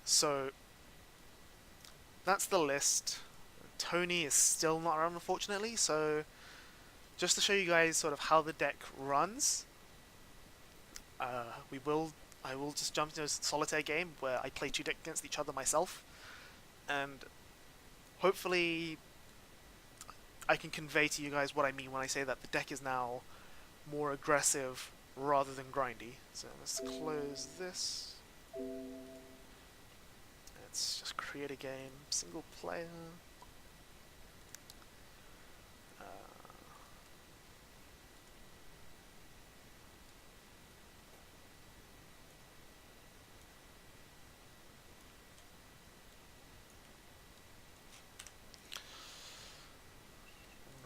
So that's the list. Tony is still not around, unfortunately, so just to show you guys sort of how the deck runs, we will I will just jump into a solitaire game where I play two decks against each other myself, and hopefully I can convey to you guys what I mean when I say that the deck is now more aggressive rather than grindy. So let's close this. Let's just create a game, single player.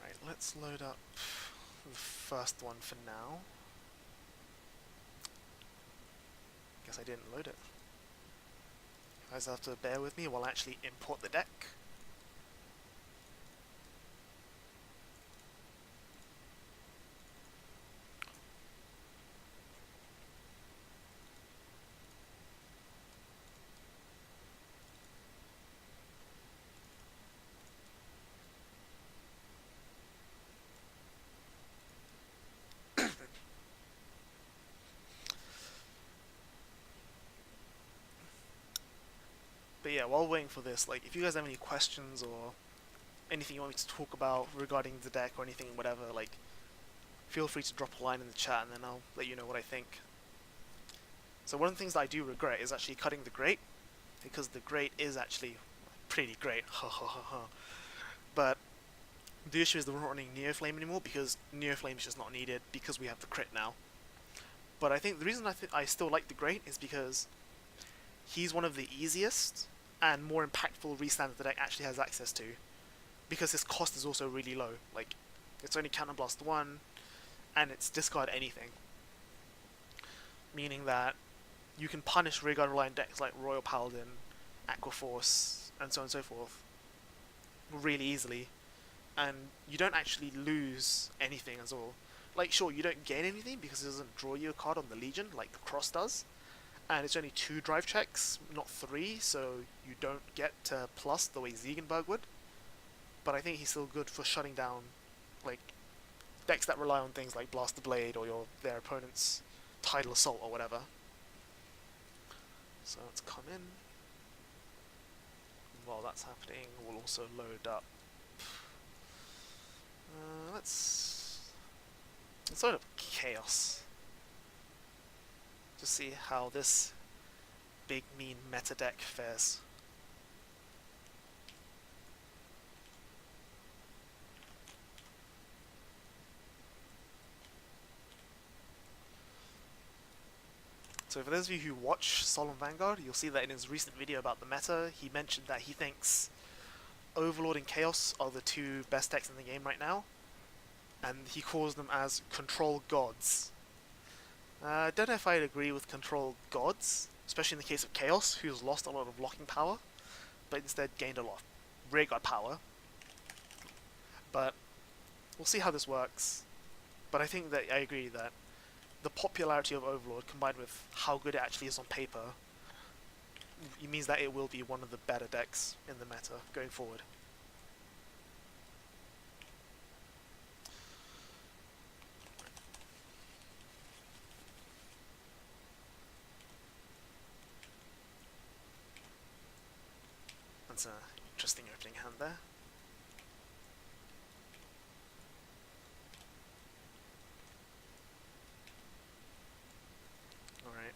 Right, let's load up the first one for now. Guess I didn't load it. You guys have to bear with me while I actually import the deck. But yeah, while waiting for this, like, if you guys have any questions or anything you want me to talk about regarding the deck or anything, whatever, like, feel free to drop a line in the chat and then I'll let you know what I think. So one of the things that I do regret is actually cutting the Great, because the Great is actually pretty great, but the issue is that we're not running Neoflame anymore because Neoflame is just not needed because we have the crit now. But I think the reason I still like the Great is because he's one of the easiest and more impactful restands the deck actually has access to, because his cost is also really low. Like, it's only Counterblast 1 and it's discard anything, meaning that you can punish rearguard reliant decks like Royal Paladin, Aquaforce, and so on and so forth really easily, and you don't actually lose anything at all. Like, sure, you don't gain anything because it doesn't draw you a card on the Legion like the Cross does, and it's only 2 drive checks, not 3, so you don't get plus the way Ziegenberg would. But I think he's still good for shutting down like decks that rely on things like Blaster Blade or their opponent's Tidal Assault or whatever. So let's come in. While that's happening, we'll also load up. Let's load up Chaos. Just see how this big mean meta deck fares. So for those of you who watch Cardfight Vanguard, you'll see that in his recent video about the meta, he mentioned that he thinks Overlord and Chaos are the 2 best decks in the game right now, and he calls them as control gods. I don't know if I'd agree with control gods, especially in the case of Chaos, who's lost a lot of blocking power, but instead gained a lot of rearguard power. But we'll see how this works. But I think that I agree that the popularity of Overlord combined with how good it actually is on paper, it means that it will be one of the better decks in the meta going forward. That's an interesting opening hand there. Alright,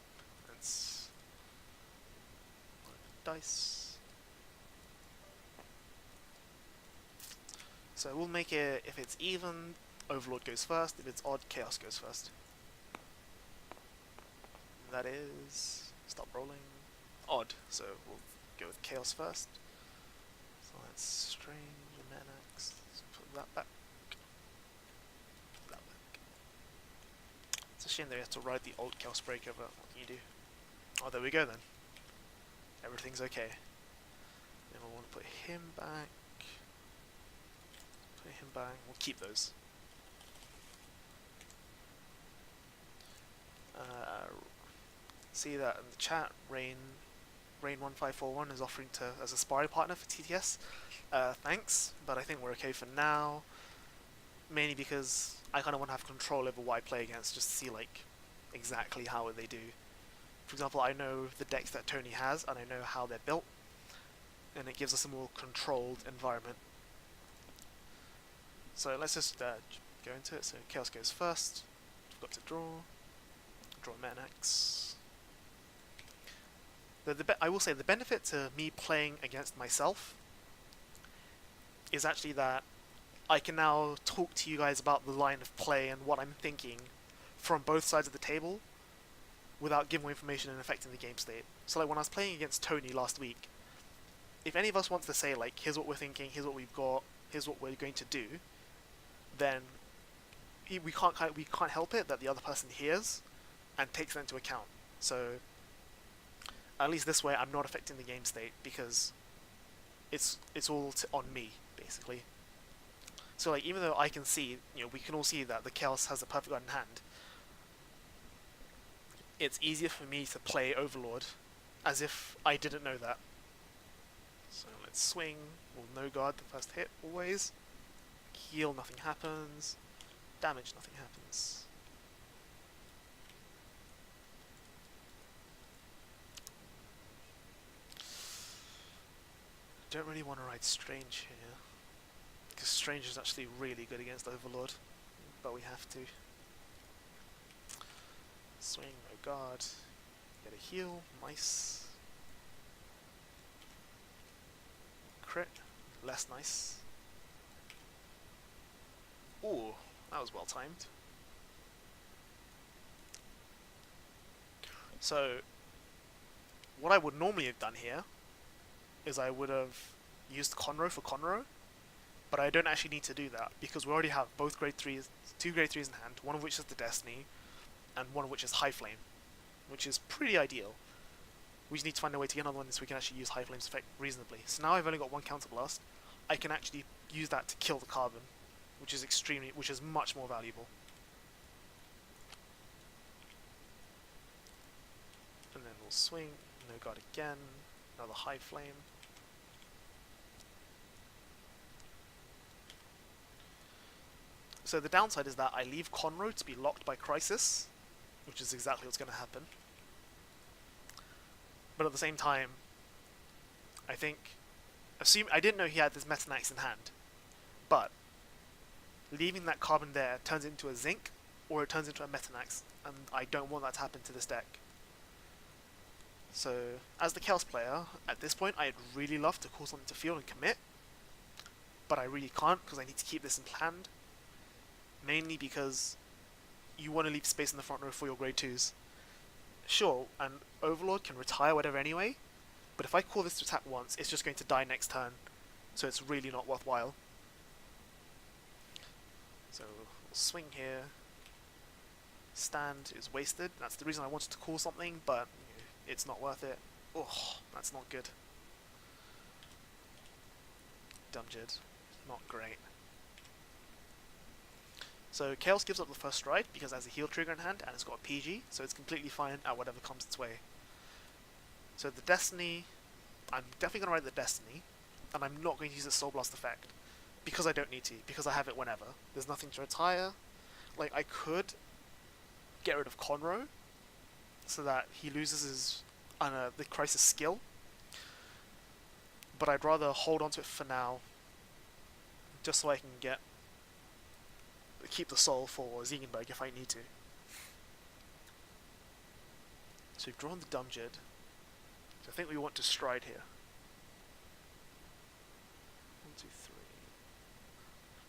let's load the dice. So we'll make it, if it's even, Overlord goes first, if it's odd, Chaos goes first. That is, stop rolling, odd, so we'll go with Chaos first. So let's strange the Manax, let's put that back. Put that back. It's a shame that we have to ride the old Chaos Breaker, but what can you do? Oh, there we go then. Everything's okay. Then we'll want to put him back. Put him back. We'll keep those. See that in the chat, Rain Rain1541 is offering to as a sparring partner for TTS. Thanks, but I think we're okay for now. Mainly because I kind of want to have control over what I play against, just to see like exactly how they do. For example, I know the decks that Tony has, and I know how they're built, and it gives us a more controlled environment. So let's just go into it. So Chaos goes first. We've got to draw Metanex. I will say the benefit to me playing against myself is actually that I can now talk to you guys about the line of play and what I'm thinking from both sides of the table without giving away information and affecting the game state. So like when I was playing against Tony last week, if any of us wants to say like, here's what we're thinking, here's what we've got, here's what we're going to do, then we can't help it that the other person hears and takes that into account. So at least this way I'm not affecting the game state because it's all on me basically. So like even though I can see, we can all see that the Chaos has a perfect god in hand, it's easier for me to play Overlord as if I didn't know that. So let's swing, we'll no guard the first hit always. Heal, nothing happens. Damage, nothing happens. Don't really want to ride Strange here, because Strange is actually really good against Overlord, but we have to. Swing, no guard, get a heal, nice. Crit, less nice. Ooh, that was well timed. So, what I would normally have done here is I would have used Conroe for Conroe, but I don't actually need to do that because we already have both grade 3s, 2 grade 3s in hand, one of which is the Destiny, and one of which is High Flame, which is pretty ideal. We just need to find a way to get another one so we can actually use High Flame's effect reasonably. So now I've only got one counterblast, I can actually use that to kill the carbon, which is much more valuable. And then we'll swing, no guard again, another High Flame. So the downside is that I leave Conroe to be locked by Crisis, which is exactly what's going to happen. But at the same time, I think, I didn't know he had this Metanax in hand, but leaving that carbon there turns it into a Zinc, or it turns into a Metanax, and I don't want that to happen to this deck. So, as the Chaos player, at this point I'd really love to call something to field and commit, but I really can't because I need to keep this in hand. Mainly because you want to leave space in the front row for your grade 2s. Sure, and Overlord can retire whatever anyway, but if I call this to attack once, it's just going to die next turn, so it's really not worthwhile. So, we'll swing here. Stand is wasted. That's the reason I wanted to call something, but it's not worth it. Oh, that's not good. Dumjid, not great. So Chaos gives up the first stride because it has a heal trigger in hand and it's got a PG, so it's completely fine at whatever comes its way. So the Destiny, I'm definitely going to ride the Destiny, and I'm not going to use the Soul Blast effect because I don't need to, because I have it whenever. There's nothing to retire. Like, I could get rid of Conroe so that he loses his the Crisis skill, but I'd rather hold on to it for now, just so I can keep the soul for Ziegenberg if I need to. So we've drawn the Dumjid. So I think we want to stride here. 1, 2, 3.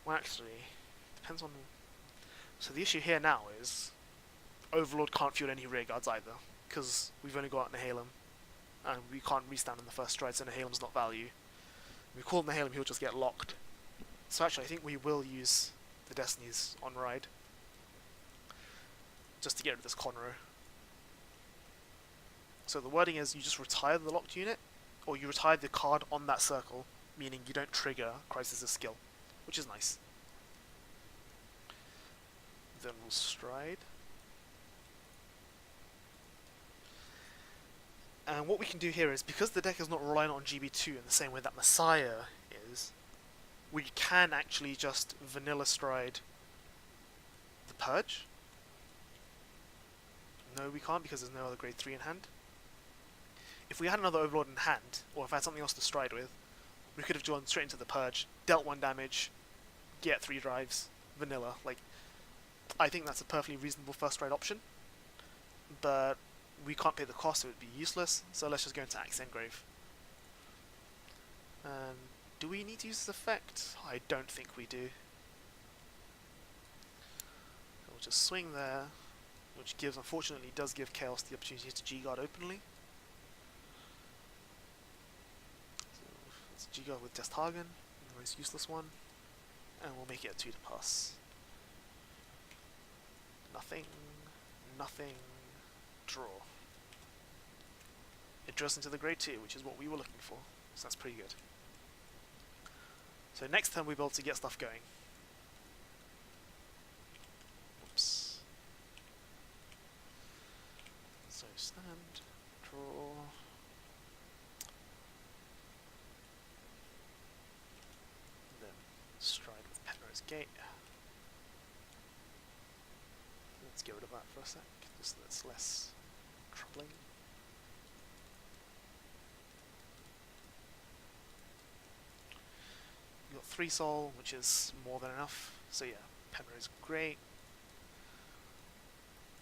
Well, actually, depends on. So the issue here now is Overlord can't field any rear guards either, because we've only got Nihilum, and we can't restand in the first stride, so Nihilum's not value. If we call Nihilum, he'll just get locked. So actually, I think we will use the Destinies on ride, just to get rid of this Conroe. So the wording is you just retire the locked unit, or you retire the card on that circle, meaning you don't trigger Crisis' skill, which is nice. Then we'll stride. And what we can do here is, because the deck is not reliant on GB2 in the same way that Messiah is, we can actually just vanilla stride the Purge. No, we can't, because there's no other grade 3 in hand. If we had another Overlord in hand, or if I had something else to stride with, we could have gone straight into the Purge, dealt 1 damage, get 3 drives, vanilla. Like, I think that's a perfectly reasonable first stride option, but we can't pay the cost, so it would be useless, so let's just go into Axe Engrave. And do we need to use this effect? I don't think we do. We'll just swing there, which gives, unfortunately, does give Chaos the opportunity to G-Guard openly. So it's G-Guard with Testhagen, the most useless one, and we'll make it a 2 to pass. Nothing, nothing, draw. It draws into the grade 2, which is what we were looking for, so that's pretty good. So next turn we'll be able to get stuff going. Oops. So stand, draw. Then stride with Penrose Gate. Let's get rid of that for a sec, just so that's less troubling. We've got 3 soul, which is more than enough, so yeah, Penrose great.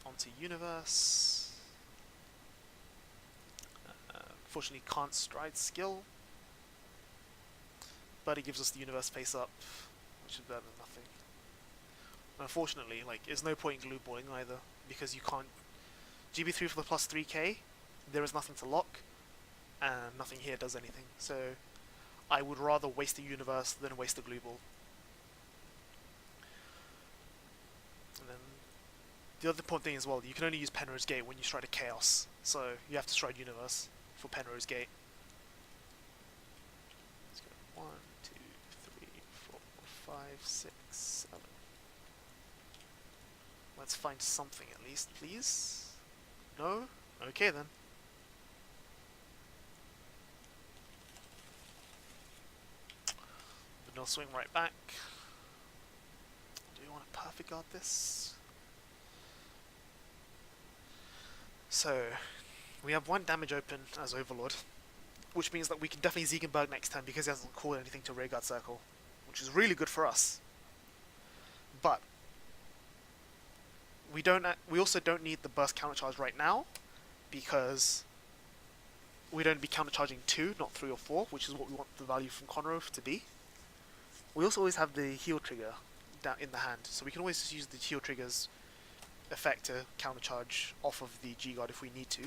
Onto Universe. Unfortunately can't stride skill, but it gives us the Universe face up, which is better than nothing. Unfortunately, like, there's no point in glue balling either, because you can't GB3 for the plus 3k, there is nothing to lock, and nothing here does anything, so I would rather waste the Universe than waste the glue ball. And then the other important thing as well, you can only use Penrose Gate when you stride a Chaos, so you have to stride Universe for Penrose Gate. Let's go 1, 2, 3, 4, 5, 6, 7. Let's find something at least, please. No? Okay then. But no, swing right back. Do we want to perfect guard this? So, we have 1 damage open as Overlord, which means that we can definitely Ziegenberg next time because he hasn't called anything to Rearguard Circle, which is really good for us. But we also don't need the burst countercharge right now, because we'd only be countercharging 2, not 3 or 4, which is what we want the value from Conroe to be. We also always have the heal trigger down in the hand, so we can always just use the heal trigger's effect to countercharge off of the G-Guard if we need to.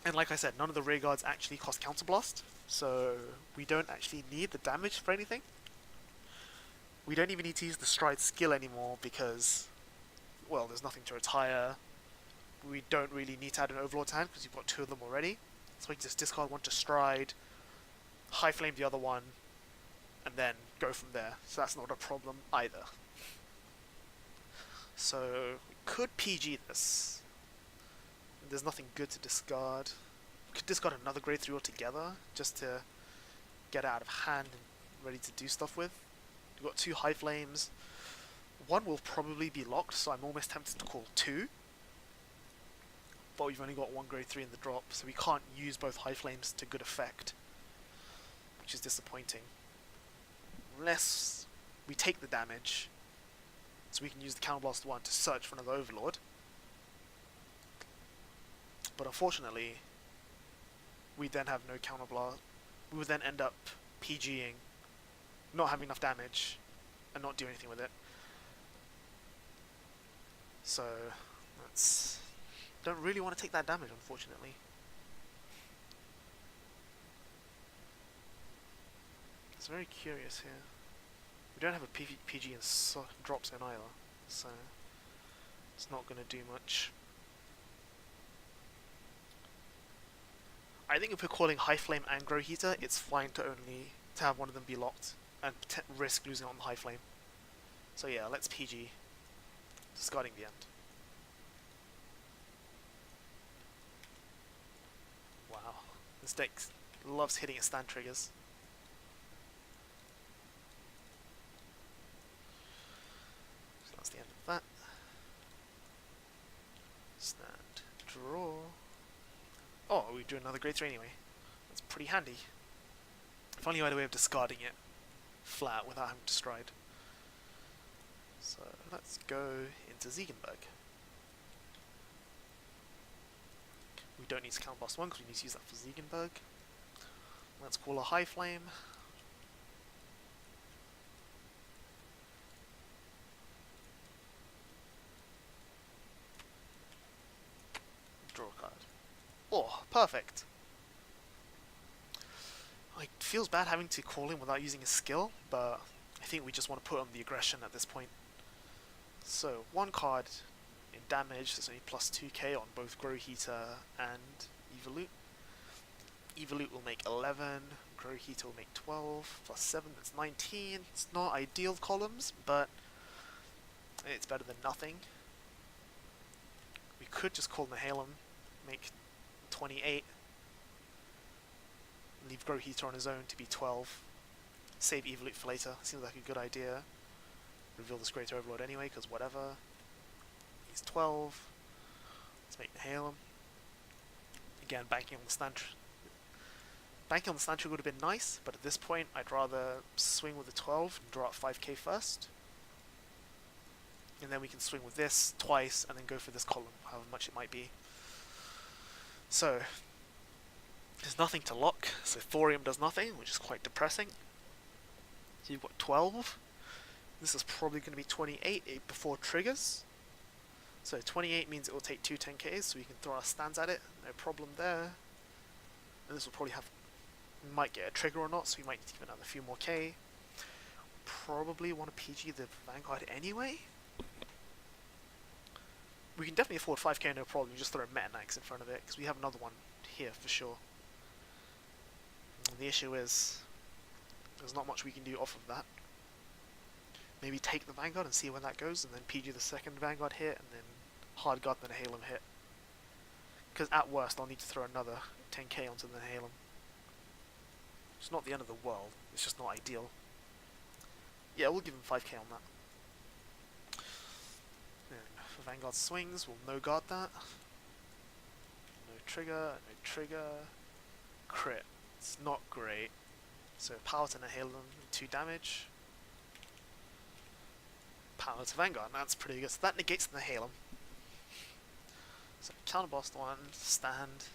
And like I said, none of the rear guards actually cost counterblast, so we don't actually need the damage for anything. We don't even need to use the stride skill anymore because, well, there's nothing to retire. We don't really need to add an Overlord to hand because you've got 2 of them already. So we can just discard 1 to stride, high flame the other one, and then go from there. So that's not a problem either. So we could PG this. There's nothing good to discard. We could discard another grade 3 altogether just to get it out of hand and ready to do stuff with. We've got 2 high flames. 1 will probably be locked, so I'm almost tempted to call 2. But we've only got 1 grade 3 in the drop, so we can't use both high flames to good effect, which is disappointing. Unless we take the damage, so we can use the Counterblast 1 to search for another Overlord. But unfortunately, we then have no Counterblast. We would then end up PGing, not having enough damage, and not do anything with it. So, that's... don't really want to take that damage, unfortunately. It's very curious here. We don't have a PG in drop zone either, so it's not going to do much. I think if we're calling High Flame and Grow Heater, it's fine to have one of them be locked and risk losing on the High Flame. So yeah, let's PG, discarding the end. This deck loves hitting its stand triggers. So that's the end of that. Stand, draw. Oh, we drew another grade 3 anyway. That's pretty handy. If only I had a way of discarding it flat without having to stride. So let's go into Ziegenberg. We don't need to counterblast 1 because we need to use that for Ziegenberg. Let's call a High Flame. Draw a card. Oh, perfect! It feels bad having to call him without using a skill, but I think we just want to put on the aggression at this point. So, 1 card in damage, there's only plus 2k on both Grow Heater and Evolute. Evolute will make 11, Grow Heater will make 12, plus 7, that's 19. It's not ideal columns, but it's better than nothing. We could just call Nihilum, make 28, leave Grow Heater on his own to be 12, save Evolute for later, seems like a good idea. Reveal this Greater Overlord anyway, because whatever. He's 12. Let's make Nihilum. Again, banking on the stand. Banking on the stand trigger would have been nice, but at this point, I'd rather swing with the 12 and draw out 5k first. And then we can swing with this twice, and then go for this column, however much it might be. So, there's nothing to lock, so Thorium does nothing, which is quite depressing. So you've got 12. This is probably going to be 28 before triggers. So 28 means it will take 2 10ks, so we can throw our stands at it, no problem there. And this will probably have, might get a trigger or not, so we might need to give another few more k. Probably want to PG the Vanguard anyway. We can definitely afford 5k, no problem, just throw a Meta Knights in front of it, because we have another one here for sure. And the issue is, there's not much we can do off of that. Maybe take the Vanguard and see where that goes, and then PG the second Vanguard hit, and then hard guard the Nihilum hit. Because at worst, I'll need to throw another 10k onto the Nihilum. It's not the end of the world, it's just not ideal. Yeah, we'll give him 5k on that. And for Vanguard swings, we'll no guard that. No trigger, crit. It's not great. So power to Nihilum, 2 damage. Power to Vanguard, that's pretty good. So that negates the Nihilum. So counterblast 1, stand.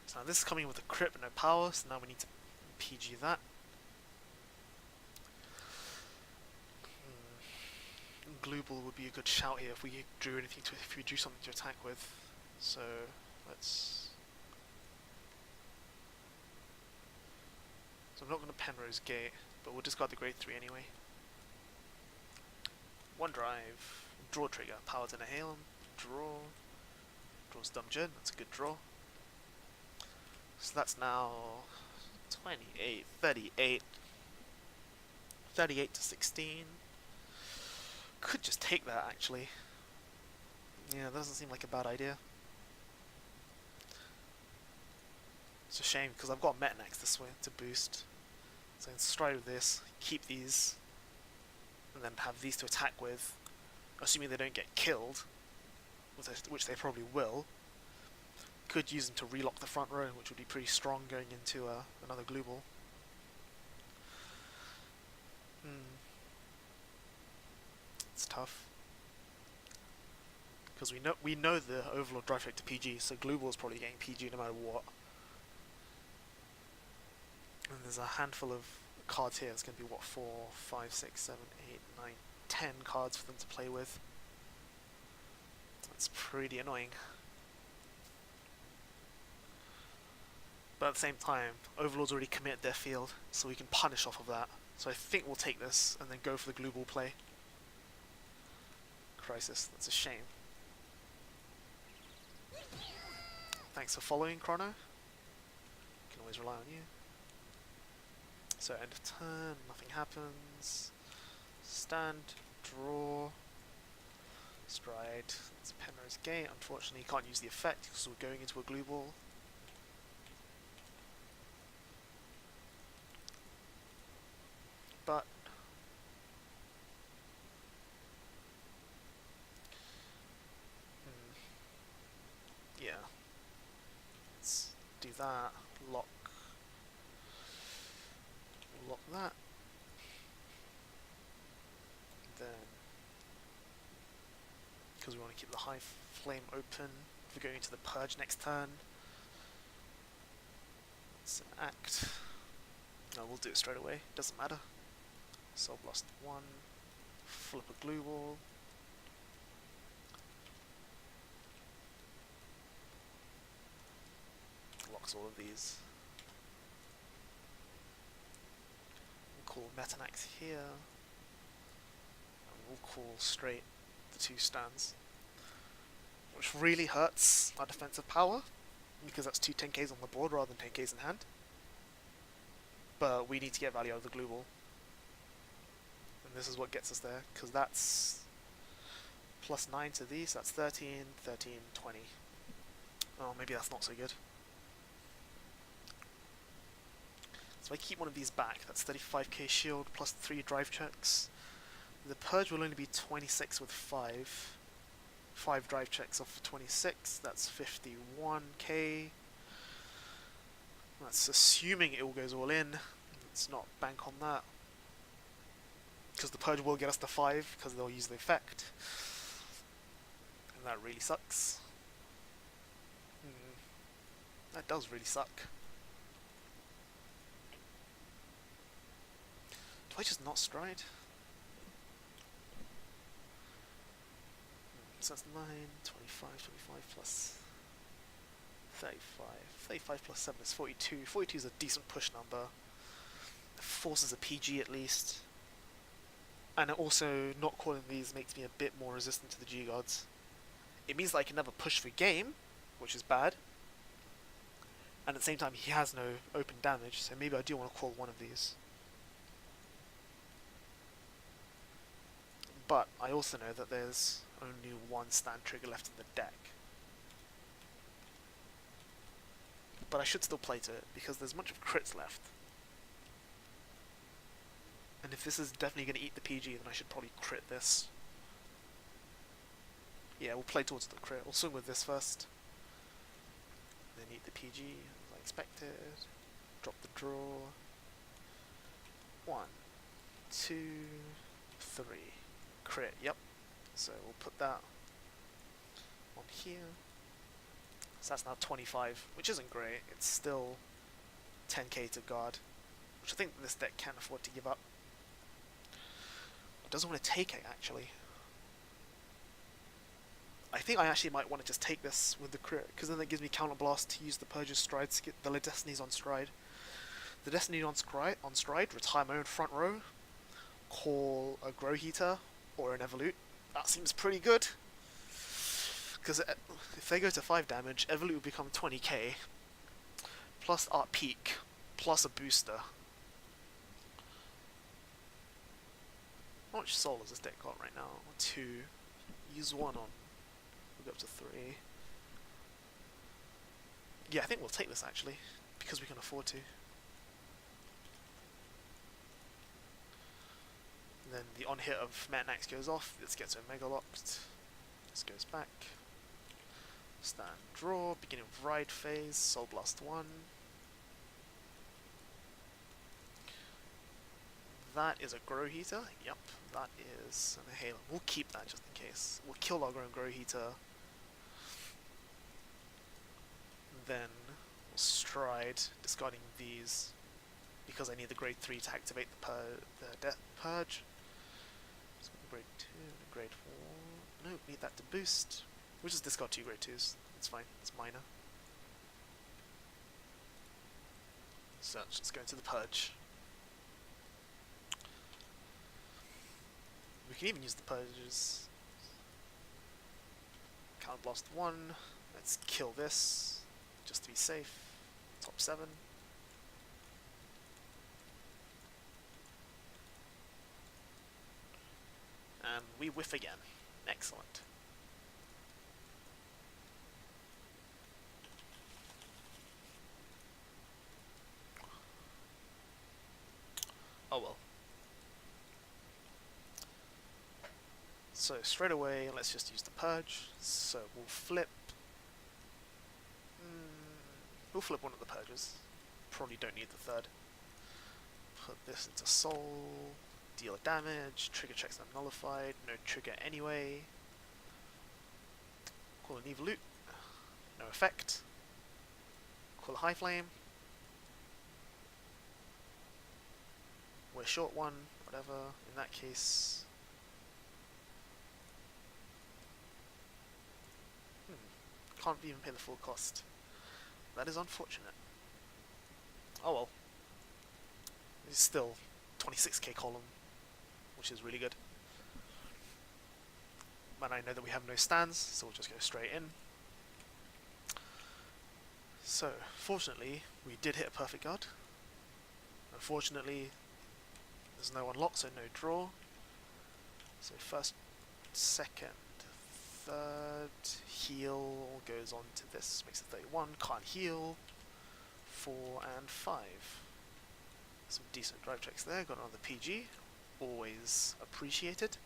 So now this is coming with a crit but no power, so now we need to PG that. Glue Ball would be a good shout here if we drew anything to, if we drew something to attack with. So let's. So I'm not going to Penrose Gate, but we'll discard the grade 3 anyway. 1 drive, draw trigger, power to Nihilum, draw, draws Dumjin, that's a good draw. So that's now 28, 38, 38 to 16. Could just take that actually. Yeah, that doesn't seem like a bad idea. It's a shame because I've got Meta Knights this way to boost. So I can stride with this, keep these, and then have these to attack with, assuming they don't get killed, which they probably will. Could use them to relock the front row, which would be pretty strong going into another glue ball. It's tough because we know the Overlord drive rate to PG, so glue ball is probably getting PG no matter what. And there's a handful of cards here. It's going to be what, 4, 5, 6, 7, 8, 9, 10 cards for them to play with. That's pretty annoying. But at the same time, Overlord's already committed their field, so we can punish off of that. So I think we'll take this and then go for the glue ball play. Crisis, that's a shame. Thanks for following, Chrono. Can always rely on you. So end of turn, nothing happens. Stand, draw, stride. It's a Penrose Gate. Unfortunately, you can't use the effect because we're going into a glue ball. but yeah, let's do that. Lock that. Then, because we want to keep the high flame open, if we're going into the purge next turn, it's an act. No, we'll do it straight away. Doesn't matter. Soul Blast 1. Flip a glue wall. Locks all of these. We'll call Metanax here. And we'll call straight the 2 stands. Which really hurts our defensive power, because that's 2 10Ks on the board rather than 10Ks in hand. But we need to get value out of the glue wall. And this is what gets us there, because that's plus 9 to these, so that's 13, 13, 20. Oh, maybe that's not so good. So I keep one of these back, that's 35k shield plus 3 drive checks. The purge will only be 26 with 5. 5 drive checks off of 26, that's 51k. That's assuming it all goes all in. Let's not bank on that, because the purge will get us to 5 because they'll use the effect, and that really sucks. That does really suck. Do I just not stride? So that's 9, 25, 25 plus 35. 35 plus 7 is 42. 42 is a decent push number. It forces a PG at least. And also, not calling these makes me a bit more resistant to the G-Gods. It means that I can never push for game, which is bad. And at the same time, he has no open damage, so maybe I do want to call one of these. But I also know that there's only 1 stand trigger left in the deck. But I should still play to it, because there's much of crits left. And if this is definitely going to eat the PG, then I should probably crit this. Yeah, we'll play towards the crit. We'll swing with this first. Then eat the PG, as I expected. Drop the draw. 1, 2, 3. Crit, yep. So we'll put that on here. So that's now 25, which isn't great. It's still 10k to guard, which I think this deck can't afford to give up. It doesn't want to take it, actually. I think I actually might want to just take this with the crit, because then that gives me counterblast to use the Purge's Stride to get the Destinies on Stride. The Destiny on Stride, retire my own front row, call a Grow Heater or an Evolute. That seems pretty good. Because if they go to 5 damage, Evolute will become 20k, plus Art Peak, plus a booster. How much soul has this deck got right now? 2. Use 1 on. We'll go up to 3. Yeah, I think we'll take this actually, because we can afford to. Then the on hit of Metanax goes off, this gets a Mega Locked. This goes back. Stand draw, beginning of ride phase, Soul Blast 1. That is a Grow Heater, yep, that is an Inhaler. We'll keep that just in case. We'll kill our own Grow Heater. Then we'll Stride, discarding these, because I need the grade 3 to activate the Purge. So grade 2 and grade 4. No, need that to boost. We'll just discard 2 grade 2s. It's fine, it's minor. So let's go into the Purge. We can even use the Purges. Count Blast 1. Let's kill this, just to be safe. Top 7. And we whiff again. Excellent. Oh well. So straight away, let's just use the purge. So we'll flip. We'll flip one of the purges. Probably don't need the third. Put this into soul. Deal damage. Trigger checks are nullified. No trigger anyway. Call an evolute. No effect. Call a high flame. We're short one. Whatever. In that case. Can't even pay the full cost. That is unfortunate. Oh well. It's still 26k column, which is really good. And I know that we have no stands, so we'll just go straight in. So, fortunately, we did hit a perfect guard. Unfortunately, there's no unlock, so no draw. So first, second, third, heal goes on to this, makes it 31, can't heal, 4 and 5. Some decent drive checks there, got another PG, always appreciated.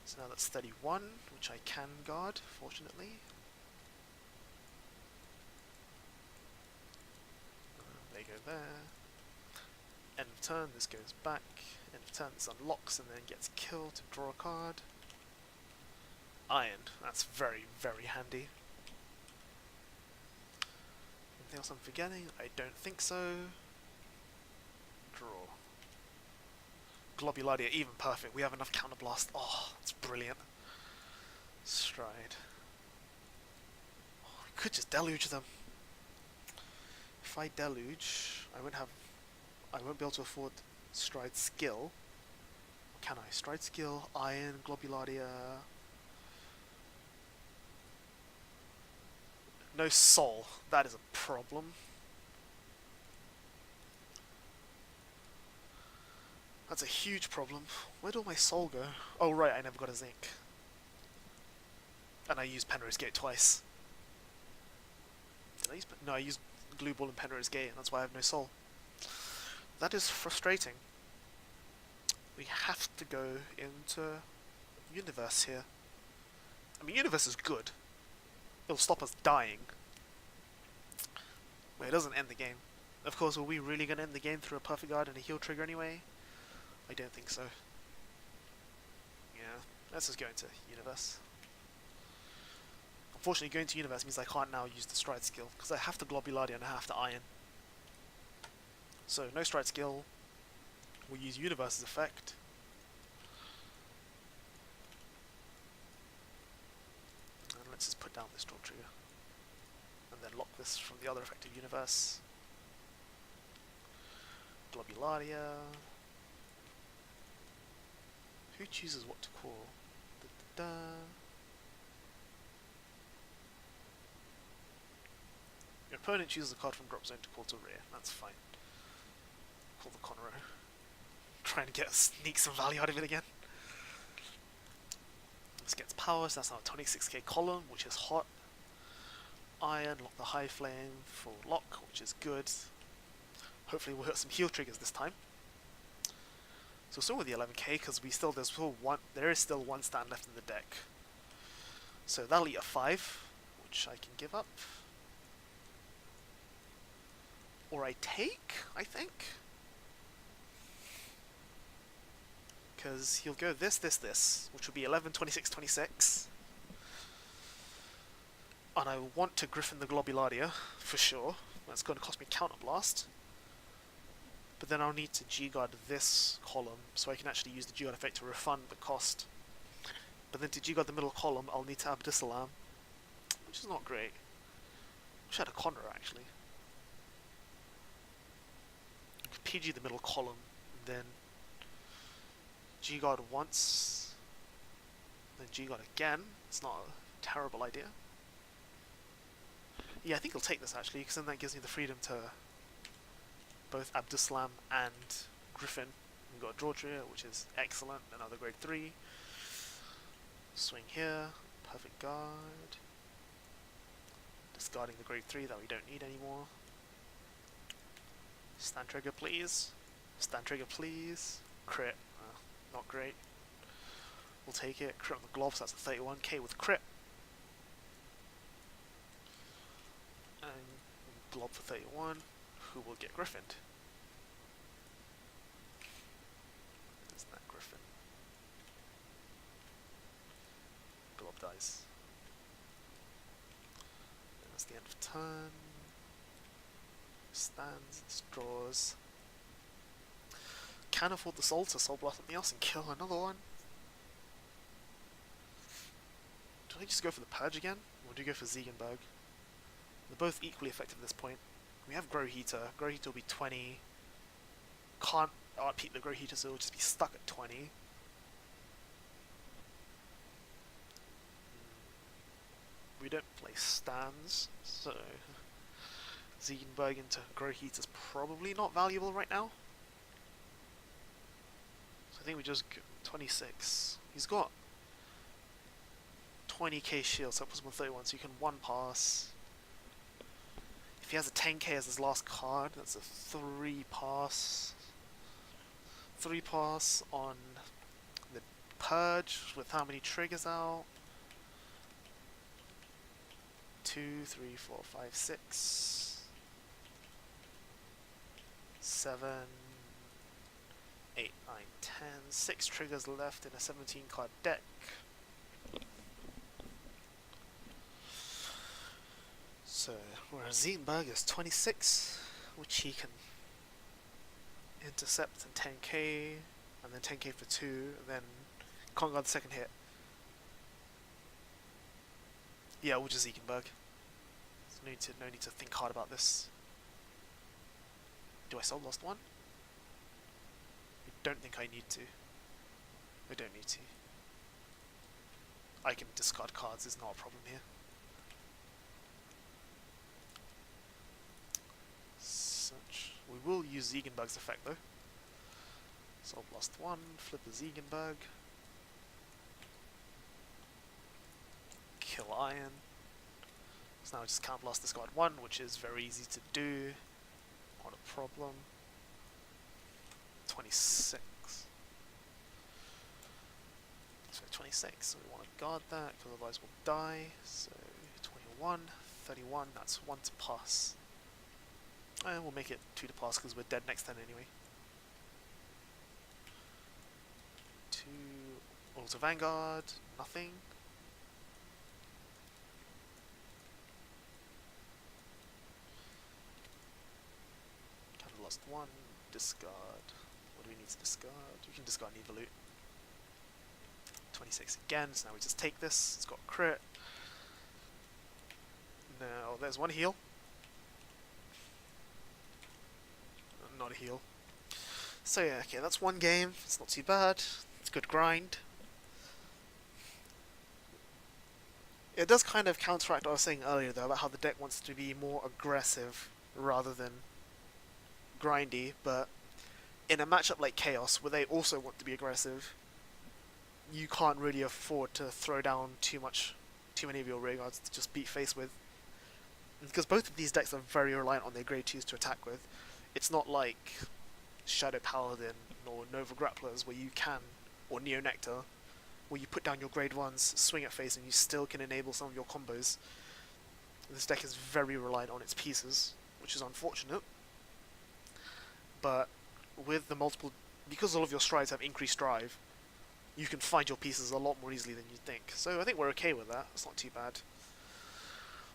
So now that's 31, which I can guard, fortunately. They go there. End of turn, this goes back. End of turn, this unlocks and then gets killed to draw a card. Iron, that's very, very handy. Anything else I'm forgetting? I don't think so. Draw. Globuladia, even perfect. We have enough counterblast. Oh, it's brilliant. Stride. Oh, I could just deluge them. If I deluge, I won't be able to afford stride skill. Or can I? Stride skill, iron, globuladia. No soul. That is a problem. That's a huge problem. Where'd all my soul go? Oh right, I never got a zinc. And I used Penrose Gate twice. Did I use... No, I used Glue Ball and Penrose Gate, and that's why I have no soul. That is frustrating. We have to go into Universe here. I mean, Universe is good. It'll stop us dying. But it doesn't end the game. Of course, are we really going to end the game through a perfect guard and a heal trigger anyway? I don't think so. Yeah, let's just go into Universe. Unfortunately, going to Universe means I can't now use the stride skill, because I have to Globuladia and I have to Iron. So, no stride skill. We'll use Universe's effect. And let's just put down this draw trigger. And then lock this from the other effective Universe. Globuladia. Who chooses what to call? Da, da, da. Your opponent chooses a card from drop zone to call to rear. That's fine. Call the Conroe. Trying to sneak some value out of it again. This gets power, so that's now a 26k column, which is hot. Iron, lock the high flame for lock, which is good. Hopefully we'll hit some heal triggers this time. So still with the 11k, because there is still one stand left in the deck. So that'll eat a 5, which I can give up. Or I take, I think. Because he'll go this, which would be 11, 26, 26. And I want to Griffin the Globuladia, for sure. That's going to cost me Counterblast. But then I'll need to G-Guard this column, so I can actually use the G-Guard effect to refund the cost. But then to G-Guard the middle column, I'll need to Abdissalam, which is not great. Wish I had a Conroe, actually. I could PG the middle column, and then G-Guard once, then G-Guard again. It's not a terrible idea. Yeah, I think I'll take this, actually, because then that gives me the freedom to both Abdussalam and Griffin. We've got a draw trigger, which is excellent. Another grade 3. Swing here. Perfect guard. Discarding the grade 3 that we don't need anymore. Stand trigger, please. Stand trigger, please. Crit. Not great. We'll take it. Crit on the globs, that's a 31k with crit. And glob for 31, who will get griffined. There's that griffin. Glob dies. And that's the end of turn. Stands, draws. Can afford the soul to soul blast something else and kill another one. Do I just go for the purge again? Or do you go for Ziegenberg? They're both equally effective at this point. We have Grow Heater. Grow Heater will be 20. Can't outpeat the Grow Heater, so it'll just be stuck at 20. We don't play stands, so Ziegenberg into Grow Heater's probably not valuable right now. So I think we just go 26. He's got 20k shield, so that puts him on 31, so you can one pass. If he has a 10k as his last card, that's a 3 pass. 3 pass on the purge with how many triggers out? 2, 3, 4, 5, 6, 7, 8, 9, 10. 6 triggers left in a 17 card deck. So, whereas Ziegenberg is 26, which he can intercept and 10k, and then 10k for 2, and then can't guard the second hit. Yeah, we'll just Ziegenberg. There's no need to think hard about this. Do I soul lost one? I don't think I need to. I don't need to. I can discard cards, is not a problem here. We will use Ziegenberg's effect though. Soul Blast 1, flip a Ziegenberg. Kill Iron. So now I just can't blast this card 1, which is very easy to do. Not a problem. 26. So 26, so we want to guard that, because otherwise we'll die. So 21, 31, that's 1 to pass. And we'll make it 2 to pass because we're dead next turn anyway. 2 Auto Vanguard, nothing. Kind of lost 1, discard. What do we need to discard? We can discard an Evolute. 26 again, so now we just take this. It's got crit. Now there's 1 heal. Not a heal. So yeah, okay, that's 1 game. It's not too bad. It's good grind. It does kind of counteract what I was saying earlier though about how the deck wants to be more aggressive rather than grindy, but in a matchup like Chaos, where they also want to be aggressive, you can't really afford to throw down too many of your rear guards to just beat face with. Because both of these decks are very reliant on their grade 2s to attack with. It's not like Shadow Paladin or Nova Grapplers where you can, or Neo Nectar, where you put down your grade 1s, swing at face, and you still can enable some of your combos. This deck is very reliant on its pieces, which is unfortunate. But with the multiple, because all of your strides have increased drive, you can find your pieces a lot more easily than you think. So I think we're okay with that. It's not too bad.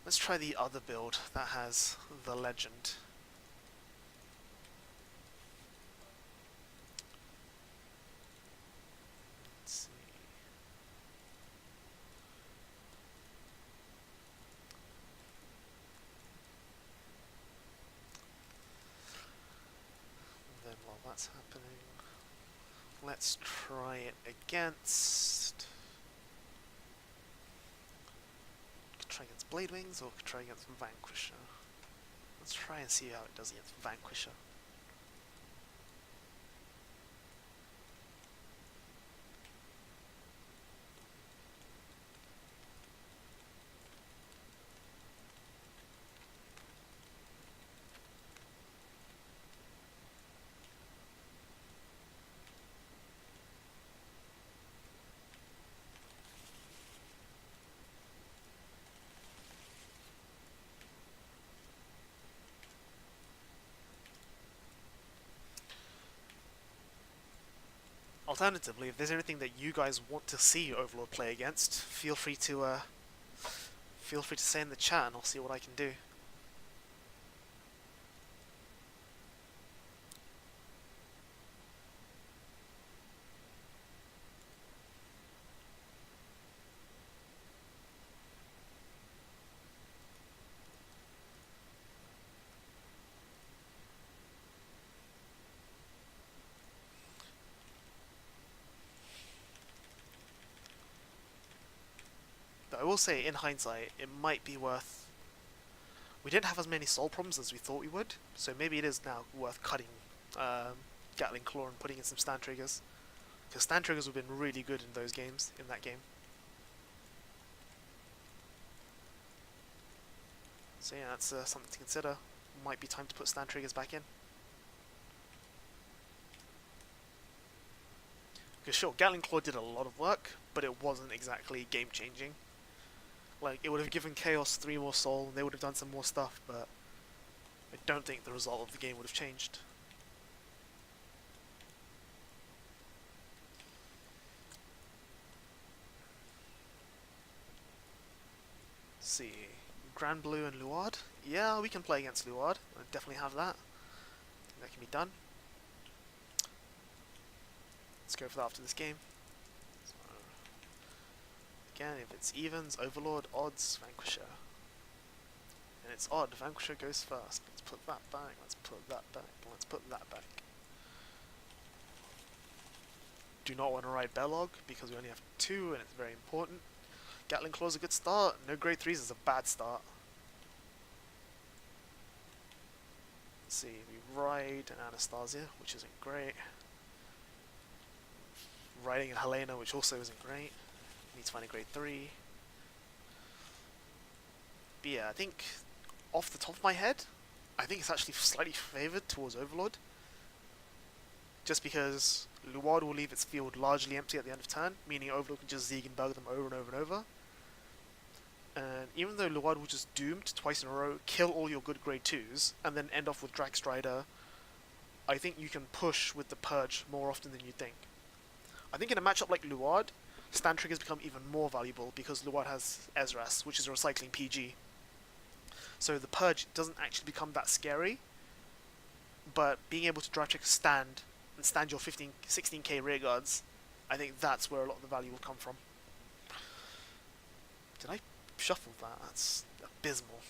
Let's try the other build that has the legend. That's happening. Let's try it against. Could try against Blade Wings, or could try against Vanquisher. Let's try and see how it does against Vanquisher. Alternatively, if there's anything that you guys want to see Overlord play against, feel free to say in the chat and I'll see what I can do. But I will say, in hindsight, it might be worth... We didn't have as many soul problems as we thought we would, so maybe it is now worth cutting Gatling Claw and putting in some stand triggers. Because stand triggers have been really good in those games, in that game. So yeah, that's something to consider. Might be time to put stand triggers back in. Because sure, Gatling Claw did a lot of work, but it wasn't exactly game-changing. Like, it would have given Chaos 3 more soul, and they would have done some more stuff, but I don't think the result of the game would have changed. Let's see, Grand Blue and Luard? Yeah, we can play against Luard. I definitely have that. That can be done. Let's go for that after this game. So, again, if it's evens, Overlord, odds, Vanquisher. And it's odd, Vanquisher goes first. Let's put that back, let's put that back, let's put that back. Do not want to ride Bellog because we only have 2 and it's very important. Gatling Claw is a good start, no grade 3s is a bad start. Let's see, we ride an Anastasia, which isn't great. Riding an Helena, which also isn't great. Need to find a grade 3. But yeah, I think, off the top of my head, I think it's actually slightly favoured towards Overlord. Just because Luard will leave its field largely empty at the end of turn, meaning Overlord can just Ziegenberg them over and over and over. And even though Luard will just doomed twice in a row, kill all your good grade 2s, and then end off with Dragstrider, I think you can push with the Purge more often than you think. I think in a matchup like Luard, stand triggers become even more valuable because Luard has Ezras, which is a recycling PG. So the Purge doesn't actually become that scary, but being able to drive check stand and stand your 16k rear guards, I think that's where a lot of the value will come from. Did I shuffle that? That's abysmal.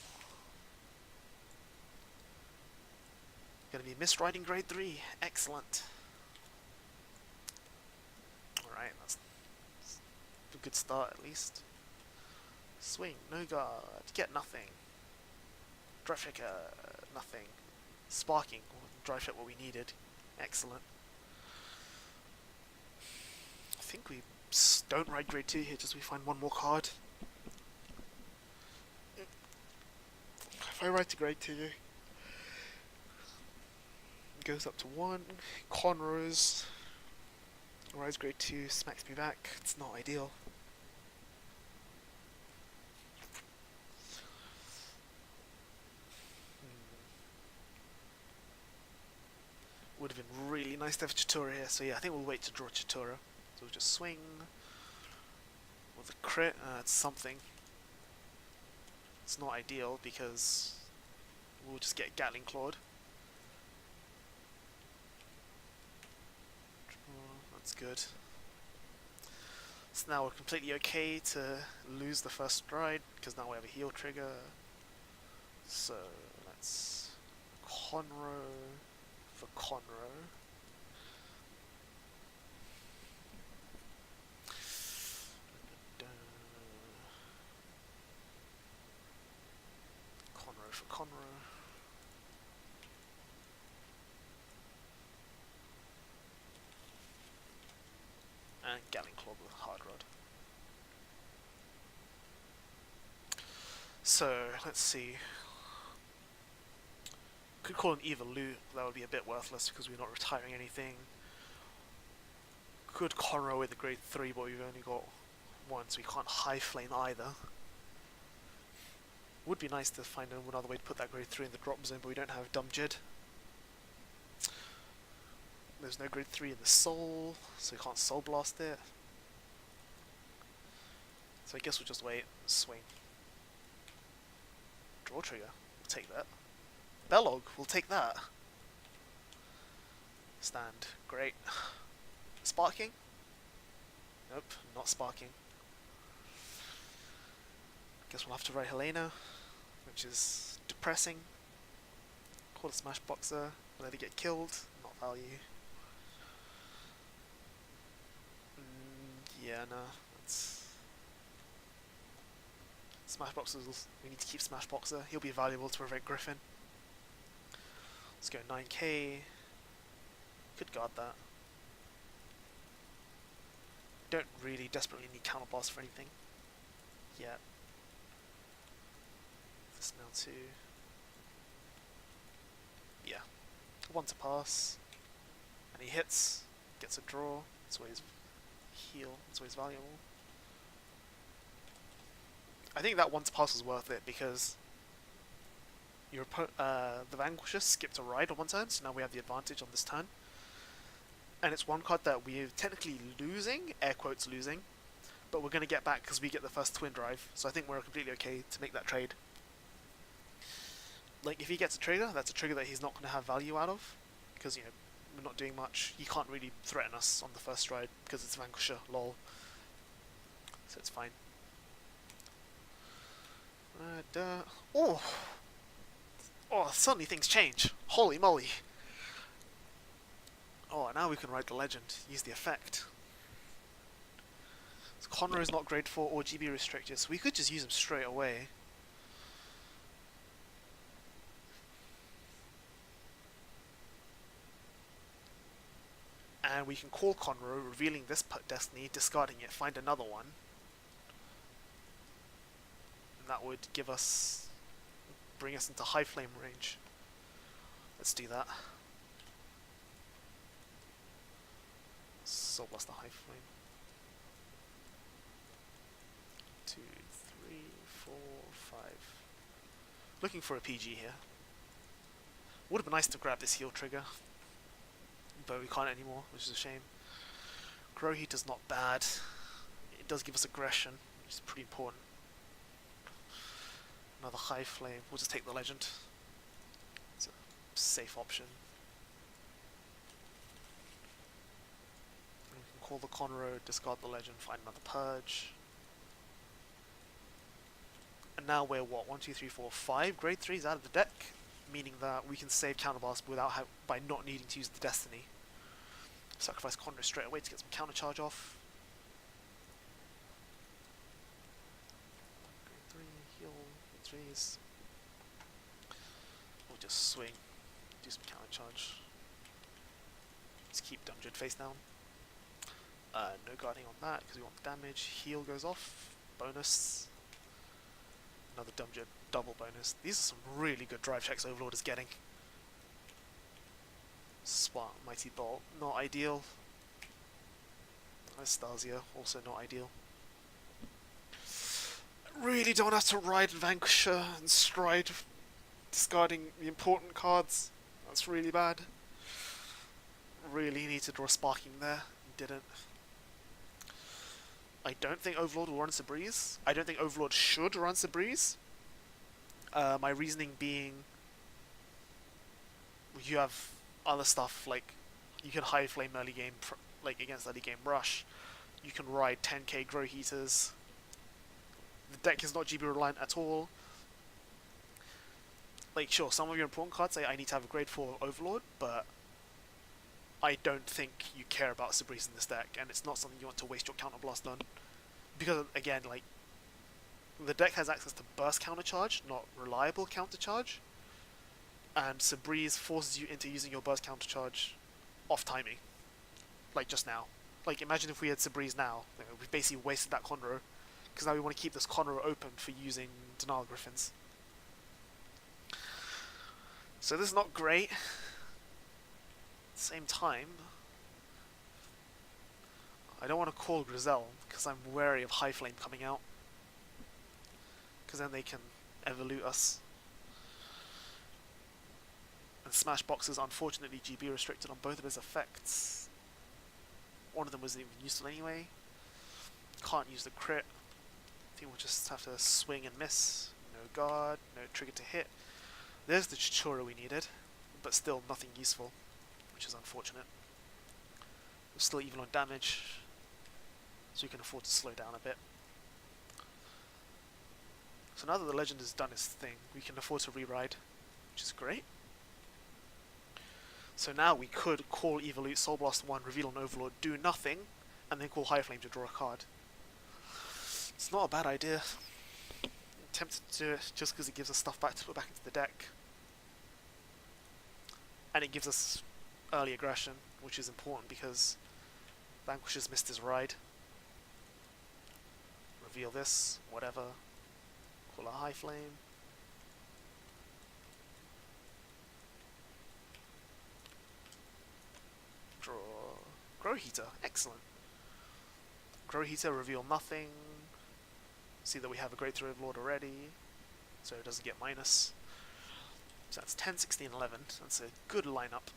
Gonna be misriding grade 3. Excellent. Alright, that's a good start at least. Swing, no guard, get nothing. Drive check, nothing. Sparking, drive check what we needed. Excellent. I think we don't ride grade 2 here, just we find one more card. If I ride to grade 2, it goes up to 1. Conrose. Rise grade 2, smacks me back. It's not ideal. Would have been really nice to have Chitora here, so yeah, I think we'll wait to draw Chitora. So we'll just swing with a crit. It's something. It's not ideal because we'll just get Gatling Clawed. That's good. So now we're completely okay to lose the first stride because now we have a heal trigger. So let's Conro for Conro. Conro for Conro. And Gatling Claw with Hard Rod. So, let's see. Could call an Eva Loot, that would be a bit worthless because we're not retiring anything. Could Conroe with a grade 3, but we've only got 1, so we can't high flame either. Would be nice to find another way to put that grade 3 in the drop zone, but we don't have Dumb Jid. There's no grade 3 in the soul, so you can't soul blast it. So I guess we'll just wait, swing. Draw trigger, we'll take that. Bellog, we'll take that. Stand, great. Sparking? Nope, not sparking. Guess we'll have to write Helena, which is depressing. Call a Smash Boxer, let it get killed, not value. Yeah, no, that's... Smash Boxers, we need to keep Smash Boxer, he'll be valuable to prevent Griffin. Let's go 9k, could guard that. Don't really desperately need counterblast for anything yet. This now too. Yeah, one to pass, and he hits, gets a draw. That's always heal. That's always valuable. I think that one to pass was worth it because your the Vanquisher skipped a ride on one turn, so now we have the advantage on this turn. And it's one card that we're technically losing, air quotes losing, but we're going to get back because we get the first twin drive. So I think we're completely okay to make that trade. Like, if he gets a trigger, that's a trigger that he's not going to have value out of, because, you know, we're not doing much. He can't really threaten us on the first stride because it's Vanquisher, lol. So it's fine. Oh! Oh, suddenly things change. Holy moly. Oh, now we can write the legend. Use the effect. So Conroe is not grade 4 or GB restricted, so we could just use him straight away. And we can call Conroe, revealing this Destiny, discarding it, find another one. And that would give us... bring us into high flame range. Let's do that. Soul Blast the high flame. 2, 3, 4, 5. Looking for a PG here. Would have been nice to grab this heal trigger, but we can't anymore, which is a shame. Grow Heater's not bad. It does give us aggression, which is pretty important. Another high flame. We'll just take the legend. It's a safe option. We can call the Conroe, discard the legend, find another purge. And now we're what? 1, 2, 3, 4, 5 grade 3s out of the deck, meaning that we can save counterblast without by not needing to use the Destiny. Sacrifice Conroe straight away to get some counter charge off. Grade 3, heal, grade 3s. We'll just swing, do some counter charge. Let's keep Dungeon face down. No guarding on that because we want the damage. Heal goes off. Bonus. Another Dungeon double bonus. These are some really good drive checks Overlord is getting. Swat, Mighty Bolt, not ideal. Anastasia, also not ideal. Really don't have to ride Vanquisher and Stride, discarding the important cards. That's really bad. Really need to draw Sparking there. Didn't. I don't think Overlord will run Sabreeze. I don't think Overlord should run Sabreeze. My reasoning being, you have other stuff like you can high flame early game, like against early game rush. You can ride 10k grow heaters. The deck is not GB reliant at all. Like, sure, some of your important cards say I need to have a grade 4 Overlord, but I don't think you care about Sabreeze in this deck, and it's not something you want to waste your counterblast on. Because, again, like, the deck has access to burst countercharge, not reliable countercharge, and Sabreeze forces you into using your burst countercharge off timing. Like, just now. Like, imagine if we had Sabreeze now. You know, we've basically wasted that Conroe, because now we want to keep this Conroe open for using Denial Griffins. So this is not great. At the same time, I don't want to call Grizel because I'm wary of High Flame coming out, because then they can evolute us. And Smash Boxes, unfortunately GB restricted on both of his effects. One of them wasn't even useful anyway. Can't use the crit. I think we'll just have to swing and miss. No guard, no trigger to hit. There's the Chichura we needed, but still nothing useful, which is unfortunate. We're still even on damage, so we can afford to slow down a bit. So now that the legend has done its thing, we can afford to re-ride, which is great. So now we could call Evolute, Soul Blast 1, reveal an Overlord, do nothing, and then call High Flame to draw a card. It's not a bad idea. I'm tempted to do it just because it gives us stuff back to put back into the deck. And it gives us early aggression, which is important because Vanquish has missed his ride. Reveal this, whatever. Call a High Flame. Draw Grow Heater, excellent. Grow Heater, reveal nothing. See that we have a Great Throw Overlord already, so it doesn't get minus. So that's 10, 16, 11. That's a good lineup.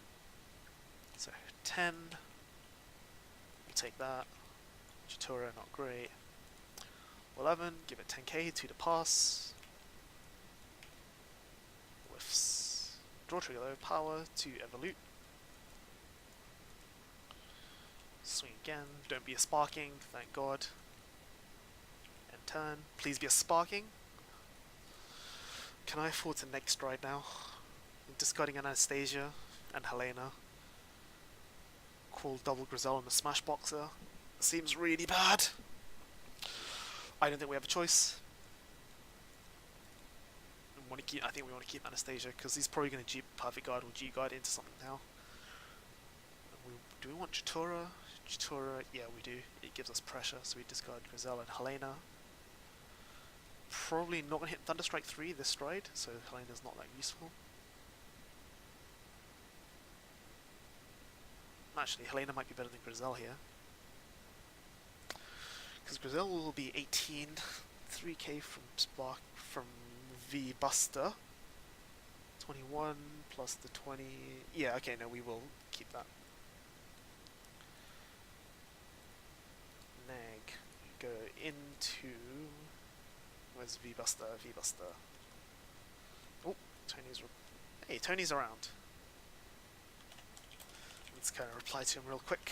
So 10. We'll take that. Chitora, not great. 11, give it 10k, 2 to pass. Whiffs. Draw trigger though, power to Evolute. Swing again, don't be a sparking, thank god. End turn, please be a sparking. Can I afford to next stride now? I'm discarding Anastasia and Helena. Call double Grizel and the Smash Boxer. Seems really bad. I don't think we have a choice. I think we want to keep Anastasia because he's probably going to G Perfect Guard or G Guard into something now. Do we want Chitora? Chitora, yeah we do. It gives us pressure, so we discard Grizel and Helena. Probably not going to hit Thunderstrike 3 this stride, so Helena's not that useful. Actually, Helena might be better than Grizel here. Because Grizel will be 18, 3k from V Buster. 21 plus the 20. Yeah, okay, no, we will keep that. Nag. Go into. Where's V Buster? V Buster. Oh, Tony's. Hey, Tony's around. Let's kind of reply to him real quick.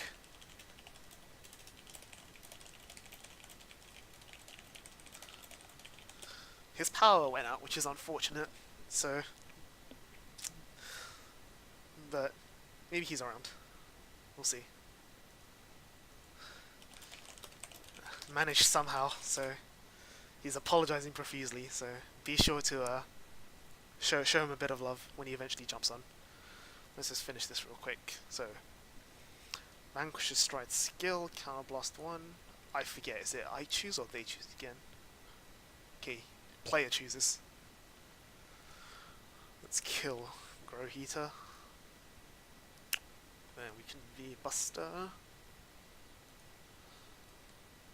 His power went out, which is unfortunate, so... But maybe he's around. We'll see. Managed somehow, so he's apologizing profusely, so be sure to show him a bit of love when he eventually jumps on. Let's just finish this real quick. So, Vanquish's Stride skill, Counterblast 1. I forget, is it I choose or they choose again? Okay, player chooses. Let's kill Grow Heater. Then we can V Buster.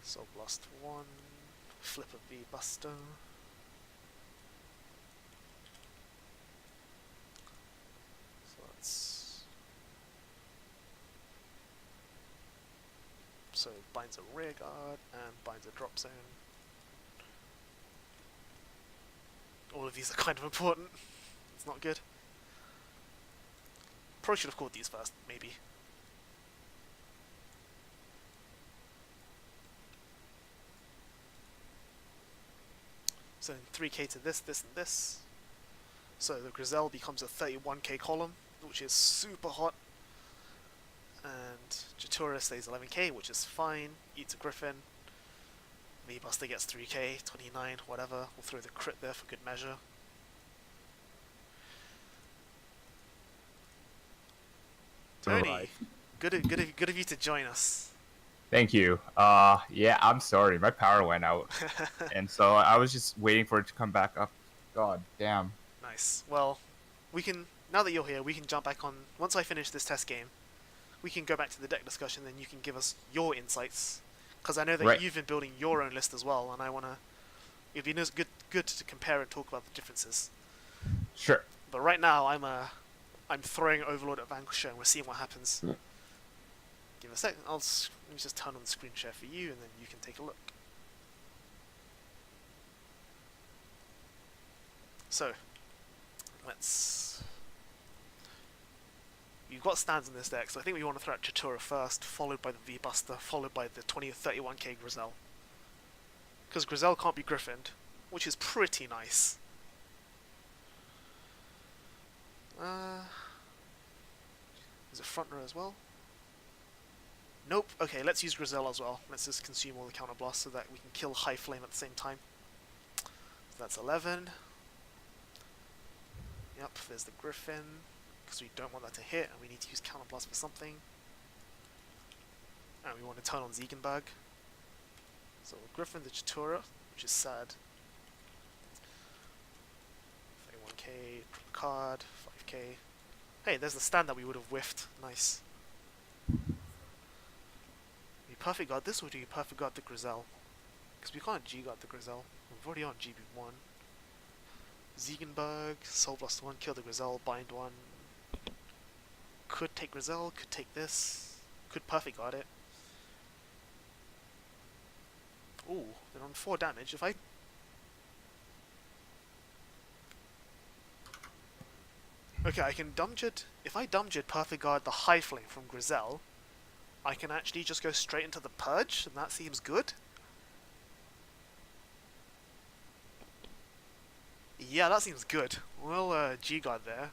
Soul Blast 1. Flip a V Buster. So binds a rear guard and binds a drop zone. All of these are kind of important. It's not good. Probably should have called these first, maybe. So 3k to this, this, and this. So the Grizel becomes a 31k column, which is super hot. And Chitora stays 11k, which is fine. Eats a Griffin. V Buster gets 3k, 29, whatever. We'll throw the crit there for good measure. Tony, Right. good of you to join us. Thank you. Yeah, I'm sorry. My power went out. And so I was just waiting for it to come back up. God damn. Nice. Well, we can, now that you're here, we can jump back on, once I finish this test game, we can go back to the deck discussion, then you can give us your insights. Because I know that you've been building your own list as well, and I want to, it'd be good to compare and talk about the differences. Sure. But right now, I'm I'm throwing Overlord at Vanquisher and we're seeing what happens. Yeah. Give a second, let me just turn on the screen share for you and then you can take a look. So, you've got stands in this deck, so I think we want to throw out Chatura first, followed by the V-Buster, followed by the 20 or 31k Grizel. Because Grizel can't be griffined, which is pretty nice. Is it front row as well? Nope. Okay, let's use Grizel as well. Let's just consume all the counter blasts so that we can kill High Flame at the same time. So that's 11. Yep, there's the Griffin, because we don't want that to hit, and we need to use counter blast for something. And we want to turn on Ziegenberg. So Griffin the Chatura, which is sad. 31k, card, 5k. Hey, there's the stand that we would have whiffed. Nice. Do you perfect guard this or do you perfect guard the Grizel? Because we can't G-guard the Grizel. We're already on GB1. Ziegenberg, Soul Blast 1, kill the Grizel, bind 1. Could take Grizel, could take this. Could perfect guard it. Ooh, they're on 4 damage. If I can Dumjid. If I Dumjid perfect guard the High Flame from Grizel, I can actually just go straight into the Purge, and that seems good. Yeah, that seems good. We'll G-guard there.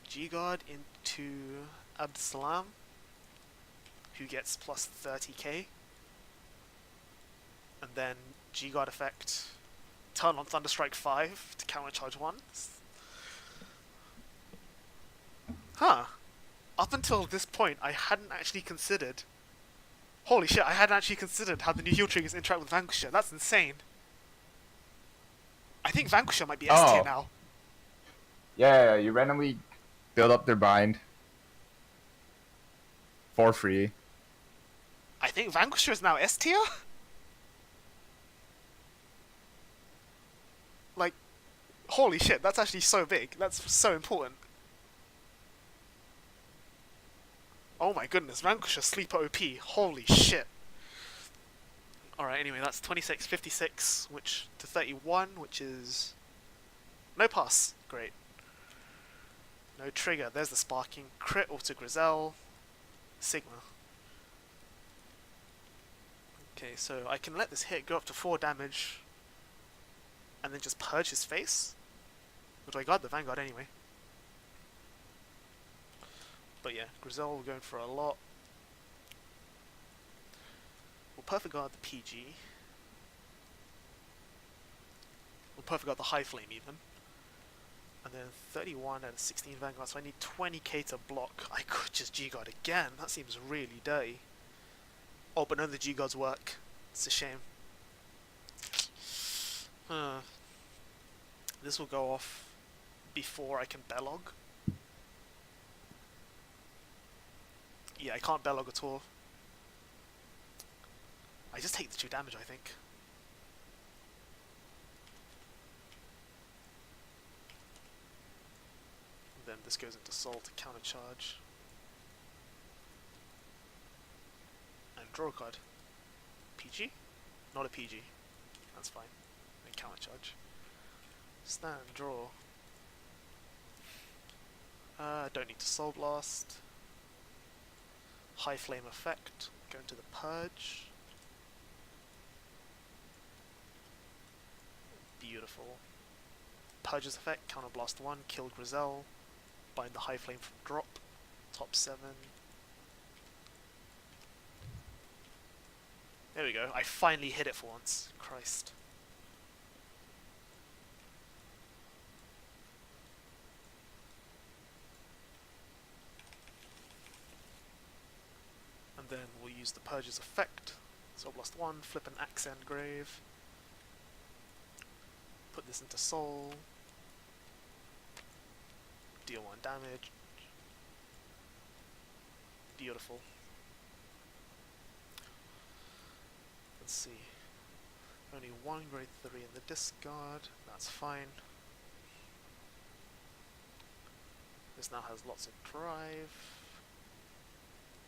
G-guard into Absalam, who gets plus 30k. And then G-guard effect. Turn on Thunderstrike 5 to countercharge 1. Huh. Up until this point, I hadn't actually considered... Holy shit, I hadn't actually considered how the new heal triggers interact with Vanquisher. That's insane. I think Vanquisher might be S tier now. Yeah, you randomly build up their bind for free. I think Vanquisher is now S tier? Like, holy shit, that's actually so big. That's so important. Oh my goodness, Vanquisher Sleeper OP. Holy shit. Alright, anyway, that's 26, 56, which to 31, which is... No pass. Great. No trigger. There's the sparking. Crit auto Grizel. Sigma. Okay, so I can let this hit go up to 4 damage and then just purge his face. But I got the Vanguard anyway. But yeah, Grizel we're going for a lot. We'll perfect guard the PG. We'll perfect guard the High Flame even. And then 31 out of 16 Vanguard, so I need 20k to block. I could just G-guard again, that seems really dirty. Oh, but none of the G-guards work. It's a shame. This will go off before I can Bellog. Yeah, I can't Bellog at all. I just take the 2 damage, I think. And then this goes into Soul to countercharge. And draw a card. PG? Not a PG. That's fine. And countercharge. Stand, draw. Don't need to Soul Blast. High Flame effect. Go into the Purge. Beautiful. Purge's effect, counter blast 1, kill Grizel. Bind the High Flame from drop. Top 7. There we go. I finally hit it for once. Christ. And then we'll use the Purge's effect. Soul Blast 1, flip an Axe Grave. Put this into Soul. Deal 1 damage. Beautiful. Let's see. Only 1 grade 3 in the discard. That's fine. This now has lots of drive.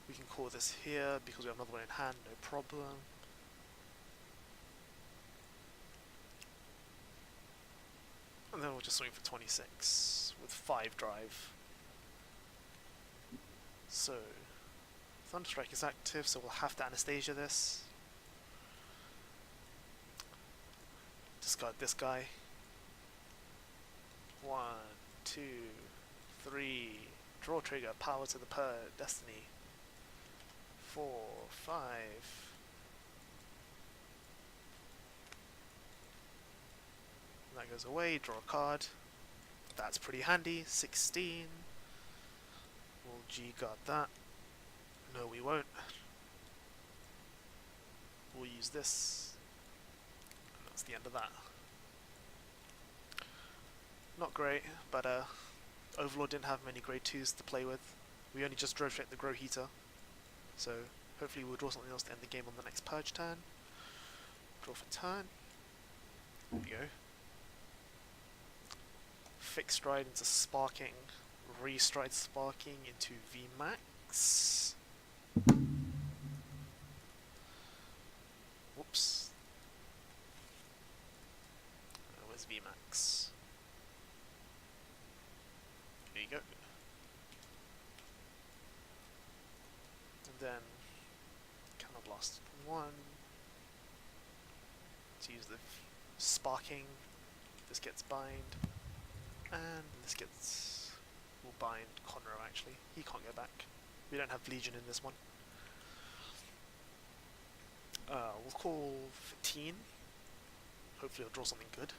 We can call this here because we have another one in hand, no problem. And then we'll just swing for 26 with 5 drive. So, Thunderstrike is active, so we'll have to Anastasia this. Discard this guy. 1, 2, 3. Draw trigger, power to the destiny. 4, 5. That goes away, draw a card. That's pretty handy. 16. We'll G-guard that. No, we won't. We'll use this. And that's the end of that. Not great, but Overlord didn't have many grade 2s to play with. We only just drove straight the Grow Heater. So hopefully we'll draw something else to end the game on the next Purge turn. Draw for turn. There we go. Fixed Stride into Sparking. Restride Sparking into VMAX. Whoops. Where's VMAX? There you go. And then Counterblast 1. To use the Sparking. This gets bind. And this gets... will bind Conroe actually. He can't go back. We don't have Legion in this one. We'll call 15. Hopefully he'll draw something good.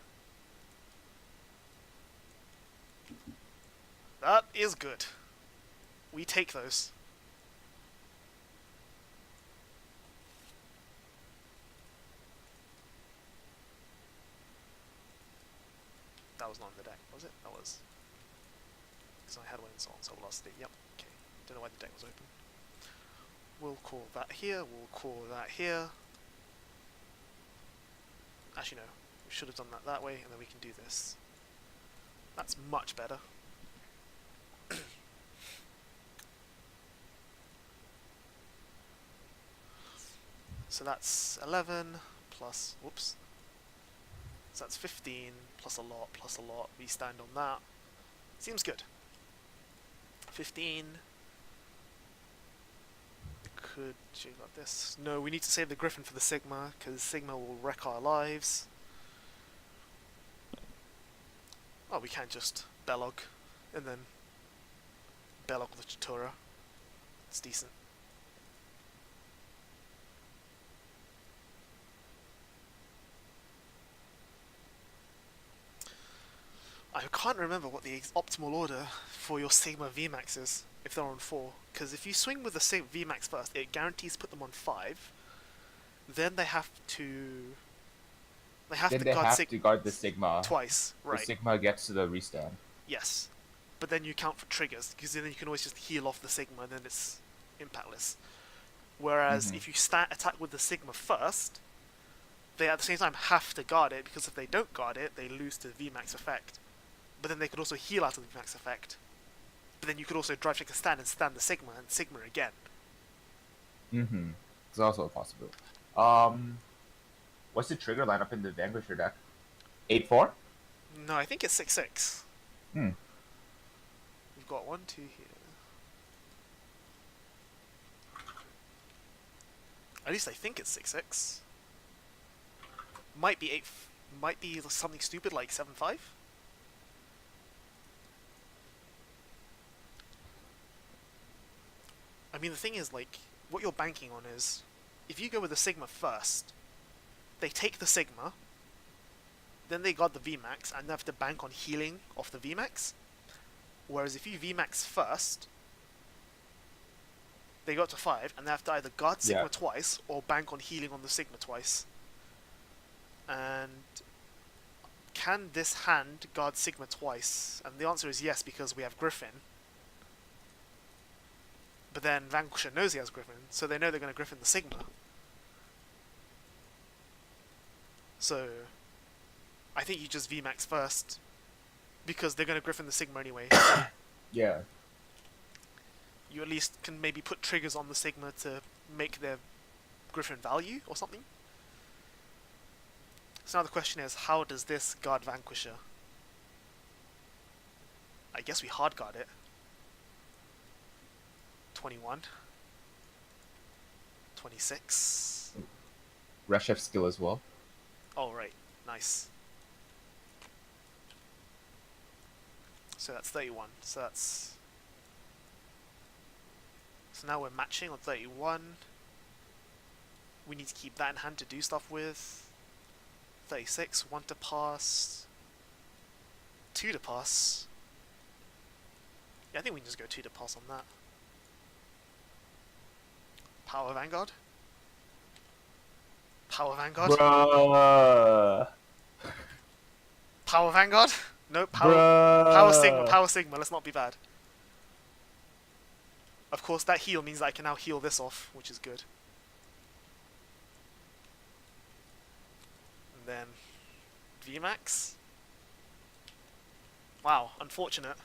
That is good. We take those. That was not in the deck, was it? That was. Because I had one in Song, so I lost it. Yep, okay. Don't know why the deck was open. We'll call that here, we'll call that here. Actually, no. We should have done that way, and then we can do this. That's much better. So that's 11 plus, whoops. So that's 15 plus a lot, plus a lot. We stand on that. Seems good. 15. Could you got this? No, we need to save the Griffin for the Sigma, because Sigma will wreck our lives. Oh, we can just Bellog, and then Bellog the Chatura. It's decent. I can't remember what the optimal order for your Sigma VMAX is, if they're on 4. Because if you swing with the Sigma VMAX first, it guarantees to put them on 5. Then they have to... They have to guard the Sigma. Twice, right. The Sigma gets to the restand. Yes. But then you count for triggers, because then you can always just heal off the Sigma, and then it's impactless. Whereas if you attack with the Sigma first, they at the same time have to guard it, because if they don't guard it, they lose to the VMAX effect. But then they could also heal out of the VMAX effect. But then you could also drive check a stand and stand the Sigma and Sigma again. It's also a possibility. What's the trigger lineup in the Vanquisher deck? 8-4? No, I think it's 6-6. We've got 1, 2 here. At least I think it's 6-6. Might be 8. Might be something stupid like 7-5. I mean, the thing is, like, what you're banking on is, if you go with the Sigma first, they take the Sigma, then they got the VMAX, and they have to bank on healing off the VMAX. Whereas if you VMAX first, they got to 5, and they have to either guard Sigma twice, or bank on healing on the Sigma twice. And can this hand guard Sigma twice? And the answer is yes, because we have Griffin. But then Vanquisher knows he has Griffin, so they know they're going to Griffin the Sigma. So, I think you just VMAX first, because they're going to Griffin the Sigma anyway. Yeah. You at least can maybe put triggers on the Sigma to make their Griffin value or something. So now the question is, how does this guard Vanquisher? I guess we hard guard it. 21. 26. Reshef skill as well. Oh, right. Nice. So that's 31. So now we're matching on 31. We need to keep that in hand to do stuff with. 36. 1 to pass. 2 to pass. Yeah, I think we can just go 2 to pass on that. Power Vanguard? Power Vanguard? Bruh. Power Vanguard? No, Bruh. Power Sigma, Power Sigma, let's not be bad. Of course, that heal means that I can now heal this off, which is good. And then VMAX? Wow, unfortunate.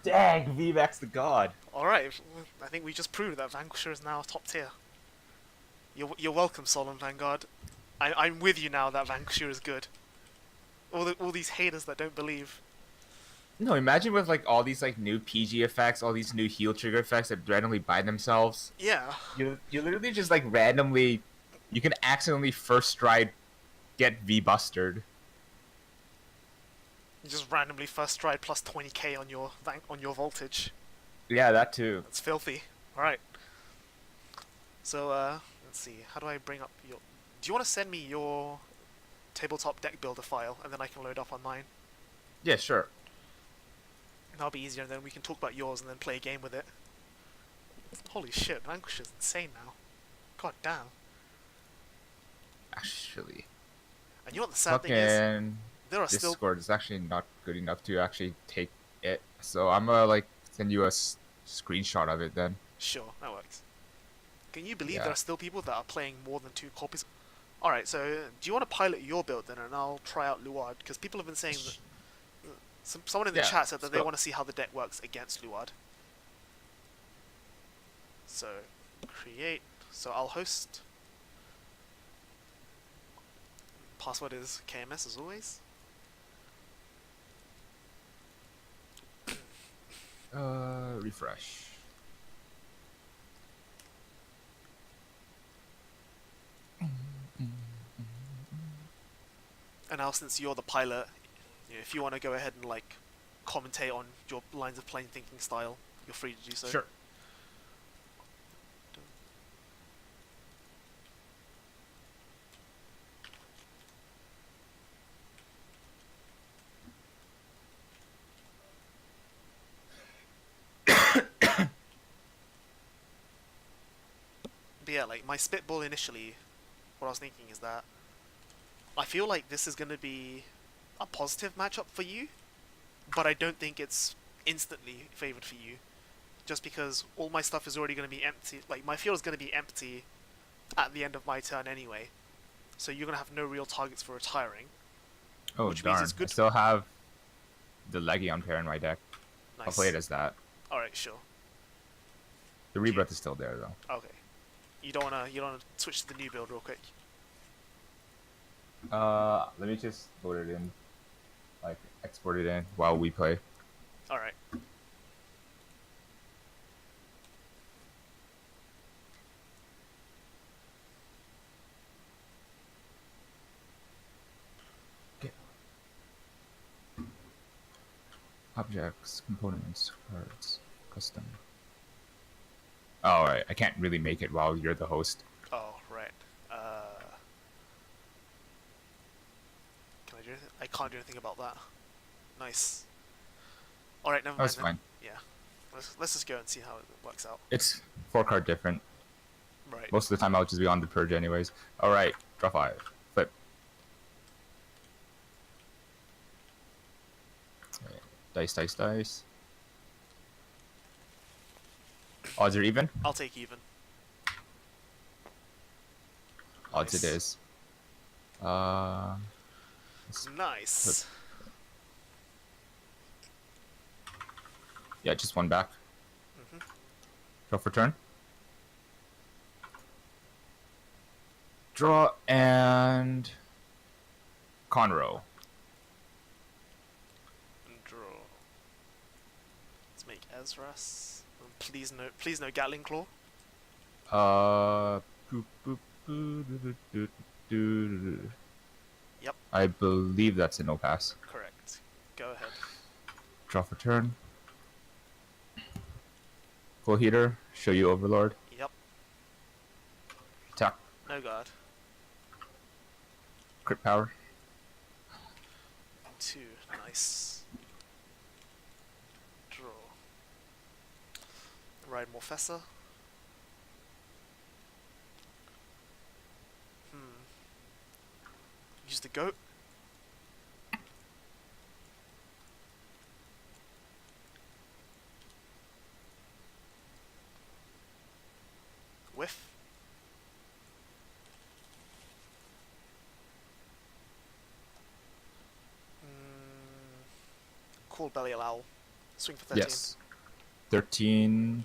Dang, VMAX the god. Alright, I think we just proved that Vanquisher is now top tier. You're welcome, Solemn Vanguard. I'm with you now that Vanquisher is good. All these haters that don't believe. No, imagine with like all these like new PG effects, all these new heal trigger effects that randomly buy themselves. Yeah. You literally just like randomly, you can accidentally first stride get V-bustered. You just randomly first stride plus 20k on your voltage. Yeah, that too. That's filthy. Alright. So, let's see. How do I bring up your... Do you want to send me your tabletop deck builder file, and then I can load up on mine? Yeah, sure. That'll be easier, and then we can talk about yours and then play a game with it. Holy shit, Vanquish is insane now. God damn. Actually, And you know what the sad thing is? fucking There are still... Discord is actually not good enough to actually take it. So I'm gonna like send you a screenshot of it then. Sure, that works. Can you believe Yeah. there are still people that are playing more than 2 copies? Alright, so do you want to pilot your build then, and I'll try out Luard? Because people have been saying that... Someone in the Yeah, chat said that let's they go. want to see how the deck works against Luard. So, create. So I'll host. Password is KMS as always. Refresh. And now since you're the pilot, you know, if you want to go ahead and like commentate on your lines of plain thinking style, you're free to do so. Sure. But yeah, like my spitball initially, what I was thinking is that I feel like this is going to be a positive matchup for you, but I don't think it's instantly favored for you, just because all my stuff is already going to be empty. Like my field is going to be empty at the end of my turn anyway, so you're going to have no real targets for retiring. Oh Which means darn! it's good I still have the Legion pair in my deck. Nice. I'll play it as that. All right, sure. The rebirth is still there though. Okay. You don't wanna switch to the new build real quick. Let me just load it in, like export it in while we play. All right. Objects, components, cards, custom. Oh, all right. I can't really make it while you're the host. Oh, right. Can I do anything? I can't do anything about that. Nice. All right, never mind. That's then. fine. Yeah. Let's just go and see how it works out. It's 4-card different. Right. Most of the time I'll just be on the purge anyways. All right, draw 5. Flip. All right. Dice, dice, dice. Odds are even? I'll take even. Odds Nice. it is. Nice. Yeah, just one back. Mm-hmm. Draw for turn. Draw and Conroe. And draw. Let's make Ezras. Please no Gatling Claw. Boop, boop, boop, doo, doo, doo, doo. Yep. I believe that's a no pass. Correct. Go ahead. Draw for turn. Full heater. Show you Overlord. Yep. Attack. No guard. Crit power. 2. Nice. Draw. Ride Morfessa. Use the goat. Whiff. Call Belly Owl. Swing for 13. Yes. 13.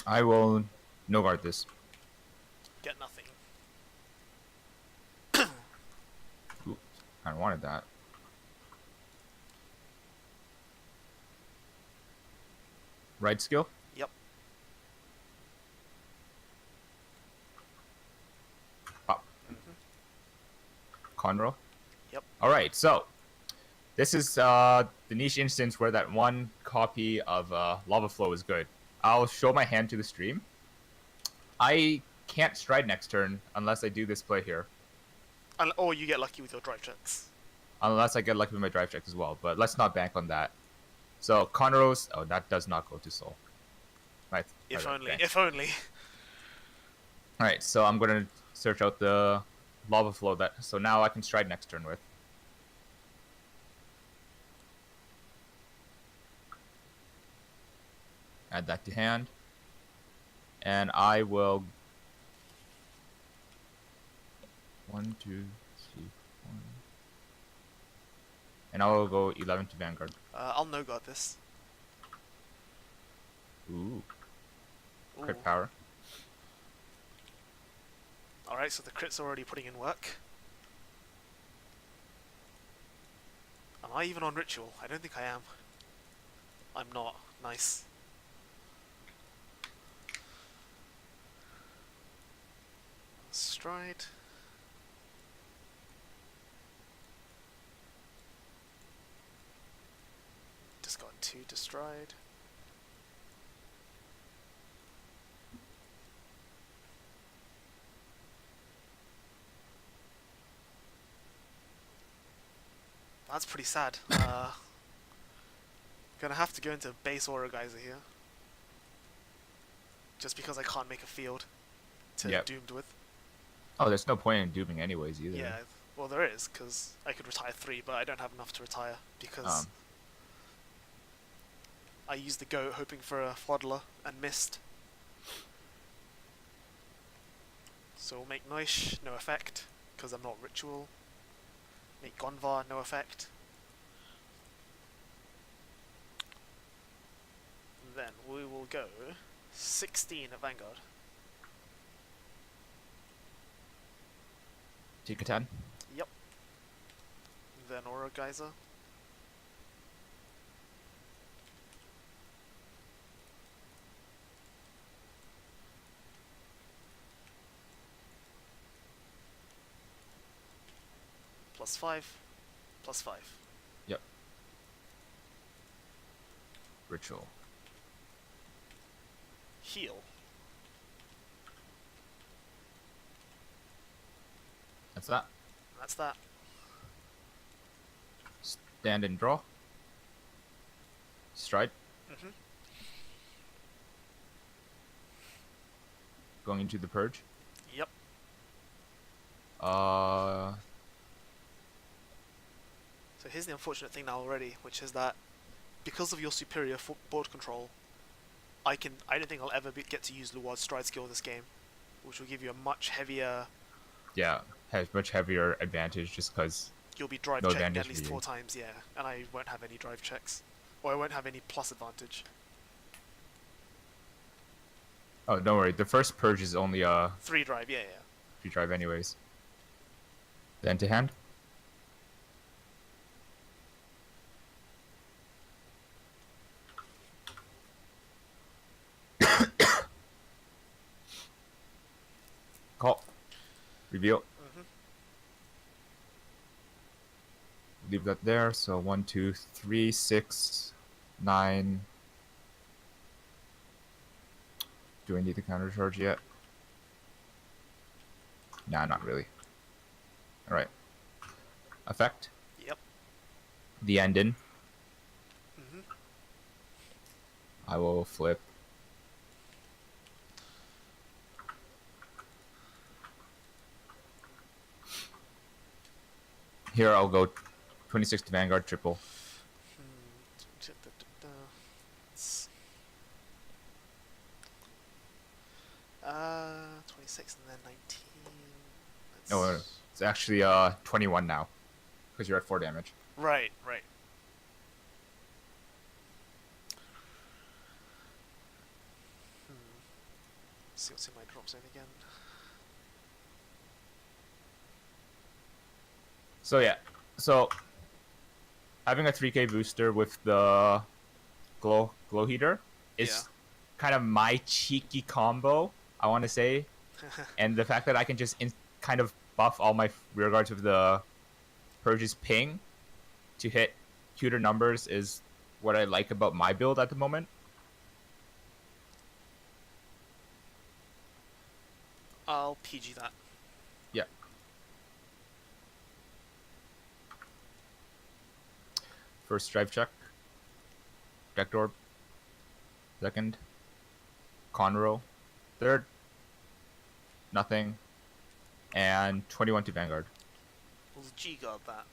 I will no guard this. Get nothing. Ooh, I wanted that. Ride skill? Yep. Pop. Conroe? Yep. Alright, so this is the niche instance where that one copy of Lava Flow is good. I'll show my hand to the stream. I can't stride next turn unless I do this play here. Or you get lucky with your drive checks. Unless I get lucky with my drive check as well, but let's not bank on that. So Conroe's, oh, that does not go to soul. Right. If right, only. okay. If only. Alright, so I'm gonna search out the Lava Flow that so now I can stride next turn with. Add that to hand. And I will 1, 2, 3, 4. And I will go 11 to Vanguard. I'll no guard this. Ooh. Ooh. Crit power. Alright, so the crit's already putting in work. Am I even on ritual? I don't think I am. I'm not. Nice. Stride. Just got 2 to stride. That's pretty sad. Gonna have to go into base Aura Geyser here. Just because I can't make a field to Yep. Doomed with. Oh, there's no point in dooming anyways either. Yeah, well there is, because I could retire 3, but I don't have enough to retire, because I used the goat hoping for a Fwaddler and missed. So we'll make Noish, no effect, because I'm not ritual. Make Gonvar, no effect. Then we will go 16 at Vanguard. Take a 10. Yep. Then Aura Geyser. +5, +5. Yep. Ritual. Heal. That's that. That's that. Stand and draw. Stride. Mhm. Going into the purge. Yep. So here's the unfortunate thing now already, which is that because of your superior board control, I don't think I'll ever get to use Luard's stride skill this game, which will give you a much heavier. Yeah, has much heavier advantage just because you'll be drive No checking advantage at least for you. 4 times, yeah, and I won't have any drive checks. Or I won't have any plus advantage. Oh, don't worry. The first purge is only 3 drive, yeah, yeah. 3 drive anyways. Then to hand. Call. Reveal. Mm-hmm. Leave that there. So 1, 2, 3, 6, 9. Do I need the counter charge yet? Nah, not really. Alright. Effect. Yep. The end in. Mm-hmm. I will flip. Here I'll go 26 to Vanguard triple. It's, 26 and then 19. No, it's actually 21 now. Because you're at 4 damage. Right, right. See what's in my drop zone again. So yeah. So having a 3k booster with the glow heater is Yeah. kind of my cheeky combo, I want to say. And the fact that I can just kind of buff all my rear guards with the Purge's ping to hit cuter numbers is what I like about my build at the moment. I'll PG that. Yeah. First drive check. Deck orb. Second. Conroe. Third. Nothing. And 21 to Vanguard. We'll G-guard that.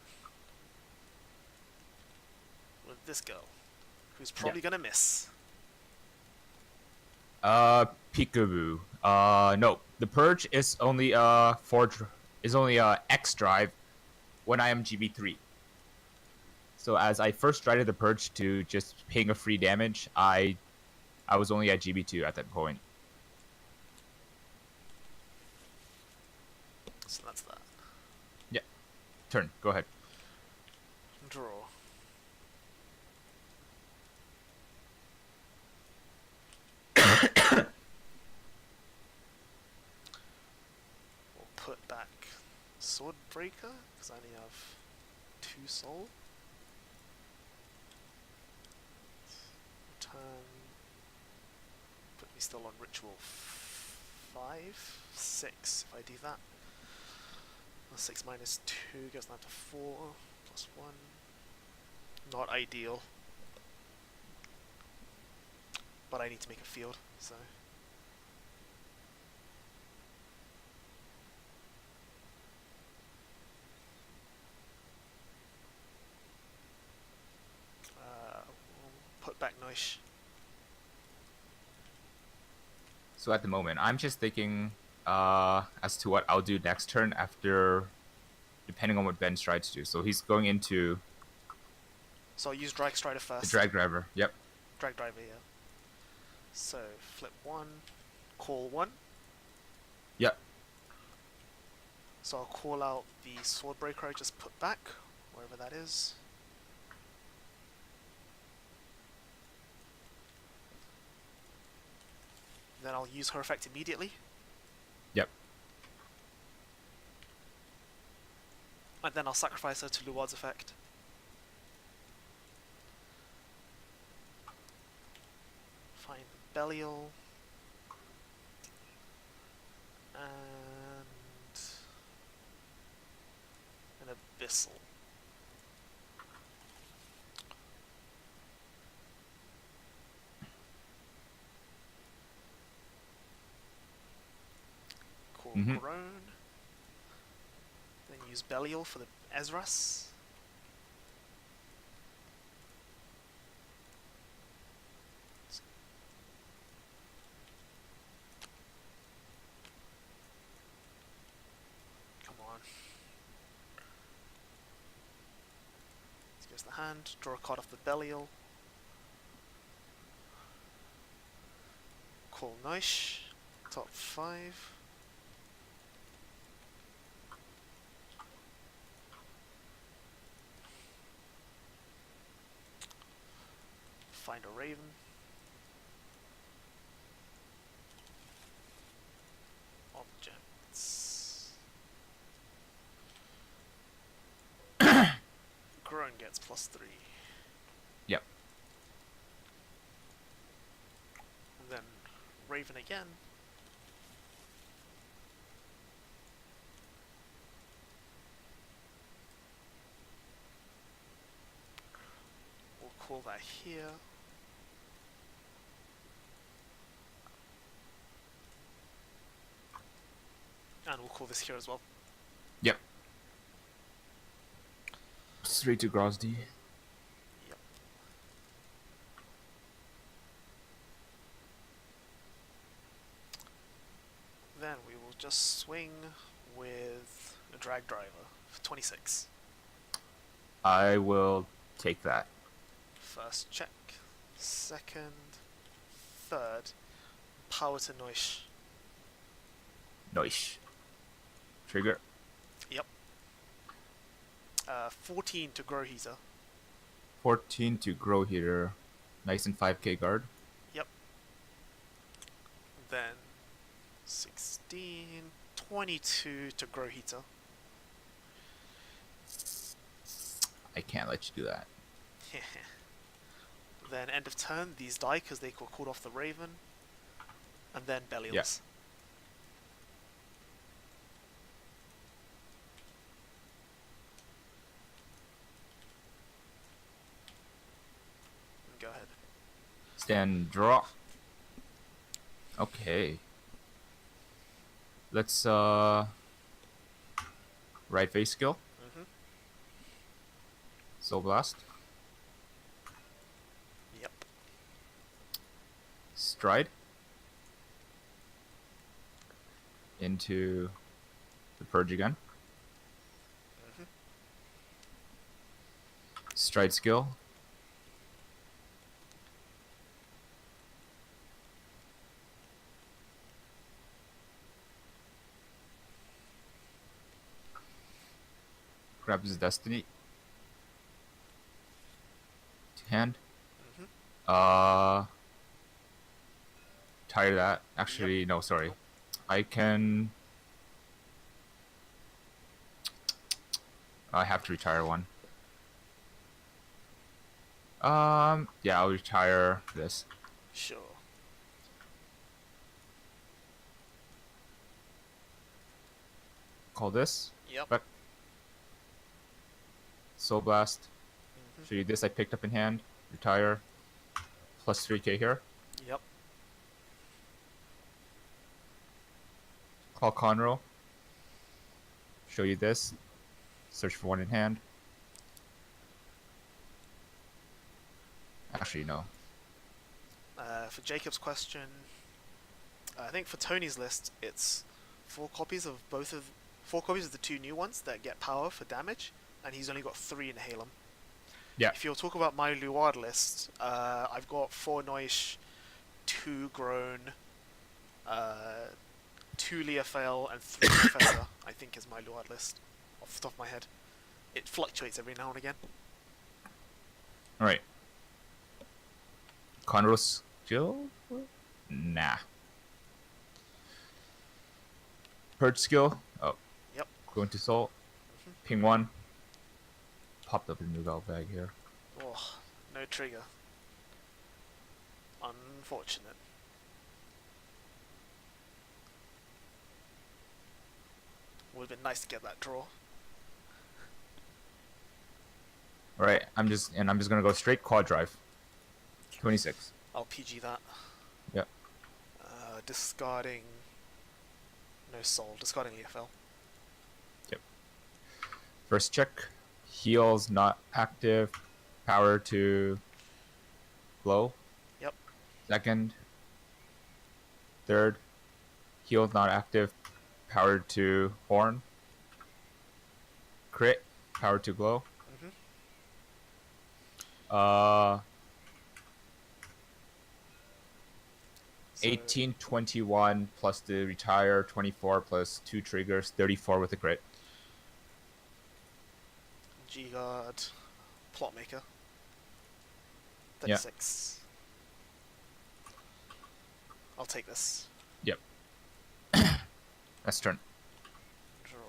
With this girl. Who's probably gonna miss. Peekaboo. No. The Purge is only X drive when I am GB3. So as I first tried the Purge to just ping a free damage, I was only at GB2 at that point. So that's that. Yeah. Turn. Go ahead. Draw. We'll put back Swordbreaker, because I only have 2 soul. Turn. Put me still on ritual 5, 6 if I do that. 6 minus 2 goes down to 4, plus 1. Not ideal. But I need to make a field, so. We'll put back Noish. So at the moment, I'm just thinking as to what I'll do next turn after, depending on what Ben strides to do. So he's going into So I'll use Drag Strider first. the drag driver. Yep. Drag Driver, yeah. So flip 1, call 1. Yep. So I'll call out the Swordbreaker I just put back, wherever that is. Then I'll use her effect immediately. Yep. And then I'll sacrifice her to Luard's effect. Find Belial. And an Abyssal. Call Groan. Then use Belial for the Ezras. Come on. Here's the hand. Draw a card off the Belial. Call Noish. Top 5. Find a Raven. Objects. Grown gets +3. Yep. And then Raven again. We'll call that here. And we'll call this here as well. Yep. Straight to Grosdy. Yep. Then we will just swing with a drag driver for 26. I will take that. First check, second, third, power to Noish. Nice. Trigger. Yep. 14 to Grow Heater. 14 to Grow Heater. Nice and 5k guard. Yep. Then 16, 22 to Grow Heater. I can't let you do that. Then end of turn, these die because they got called off the Raven. And then Belials. Yeah. Go ahead. Stand draw. Okay. Let's right face skill. Soul Blast. Yep. Stride. Into the Purge again. Stride skill. Grabs his Destiny. To hand. Tire that. Actually, no, sorry. I can... I have to retire one. Yeah, I'll retire this. Sure. Call this. Yep. But Soul Blast. Show you this I picked up in hand. Retire. Plus 3k here. Yep. Call Conroe. Show you this. Search for one in hand. Actually, no. For Jacob's question, I think for Tony's list, it's 4 copies of the 2 new ones that get power for damage, and he's only got 3 in Halem. Yeah. If you'll talk about my Luard list, I've got 4 Noish, 2 Grown, 2 Leofael, and 3 Professor, I think is my Luard list, off the top of my head. It fluctuates every now and again. Alright. Conroe skill? Nah. Purge skill? Oh. Yep. Go into Soul. Ping 1. Popped up a new valve bag here. Oh, no trigger. Unfortunate. Would have been nice to get that draw. Alright, I'm just gonna go straight quad drive. 26. I'll PG that. Yep. Discarding... No soul, discarding EFL. Yep. First check. Heals not active. Power to glow. Yep. Second. Third. Heals not active. Power to horn. Crit. Power to glow. Uh, So 18, 21 plus the retire, 24 plus 2 triggers, 34 with a crit. G-Guard, Plotmaker, Yeah. 36. I'll take this. Yep. That's turn. Draw.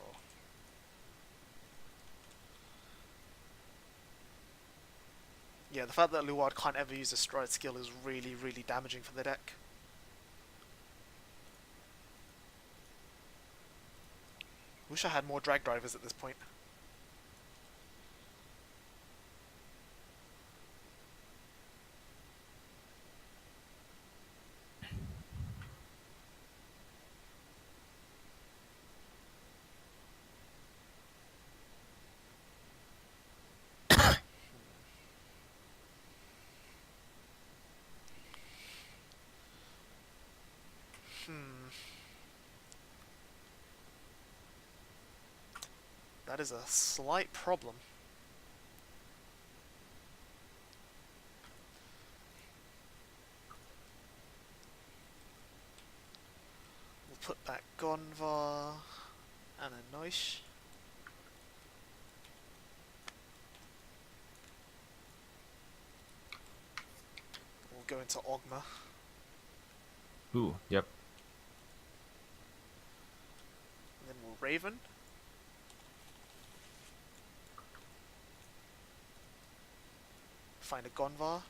Yeah, the fact that Luard can't ever use a stride skill is really, really damaging for the deck. Wish I had more drag drivers at this point. Hmm. That is a slight problem. We'll put back Gonvar and a Noish. We'll go into Ogma. Ooh, yep. And then we'll Raven. Find a Gonvar.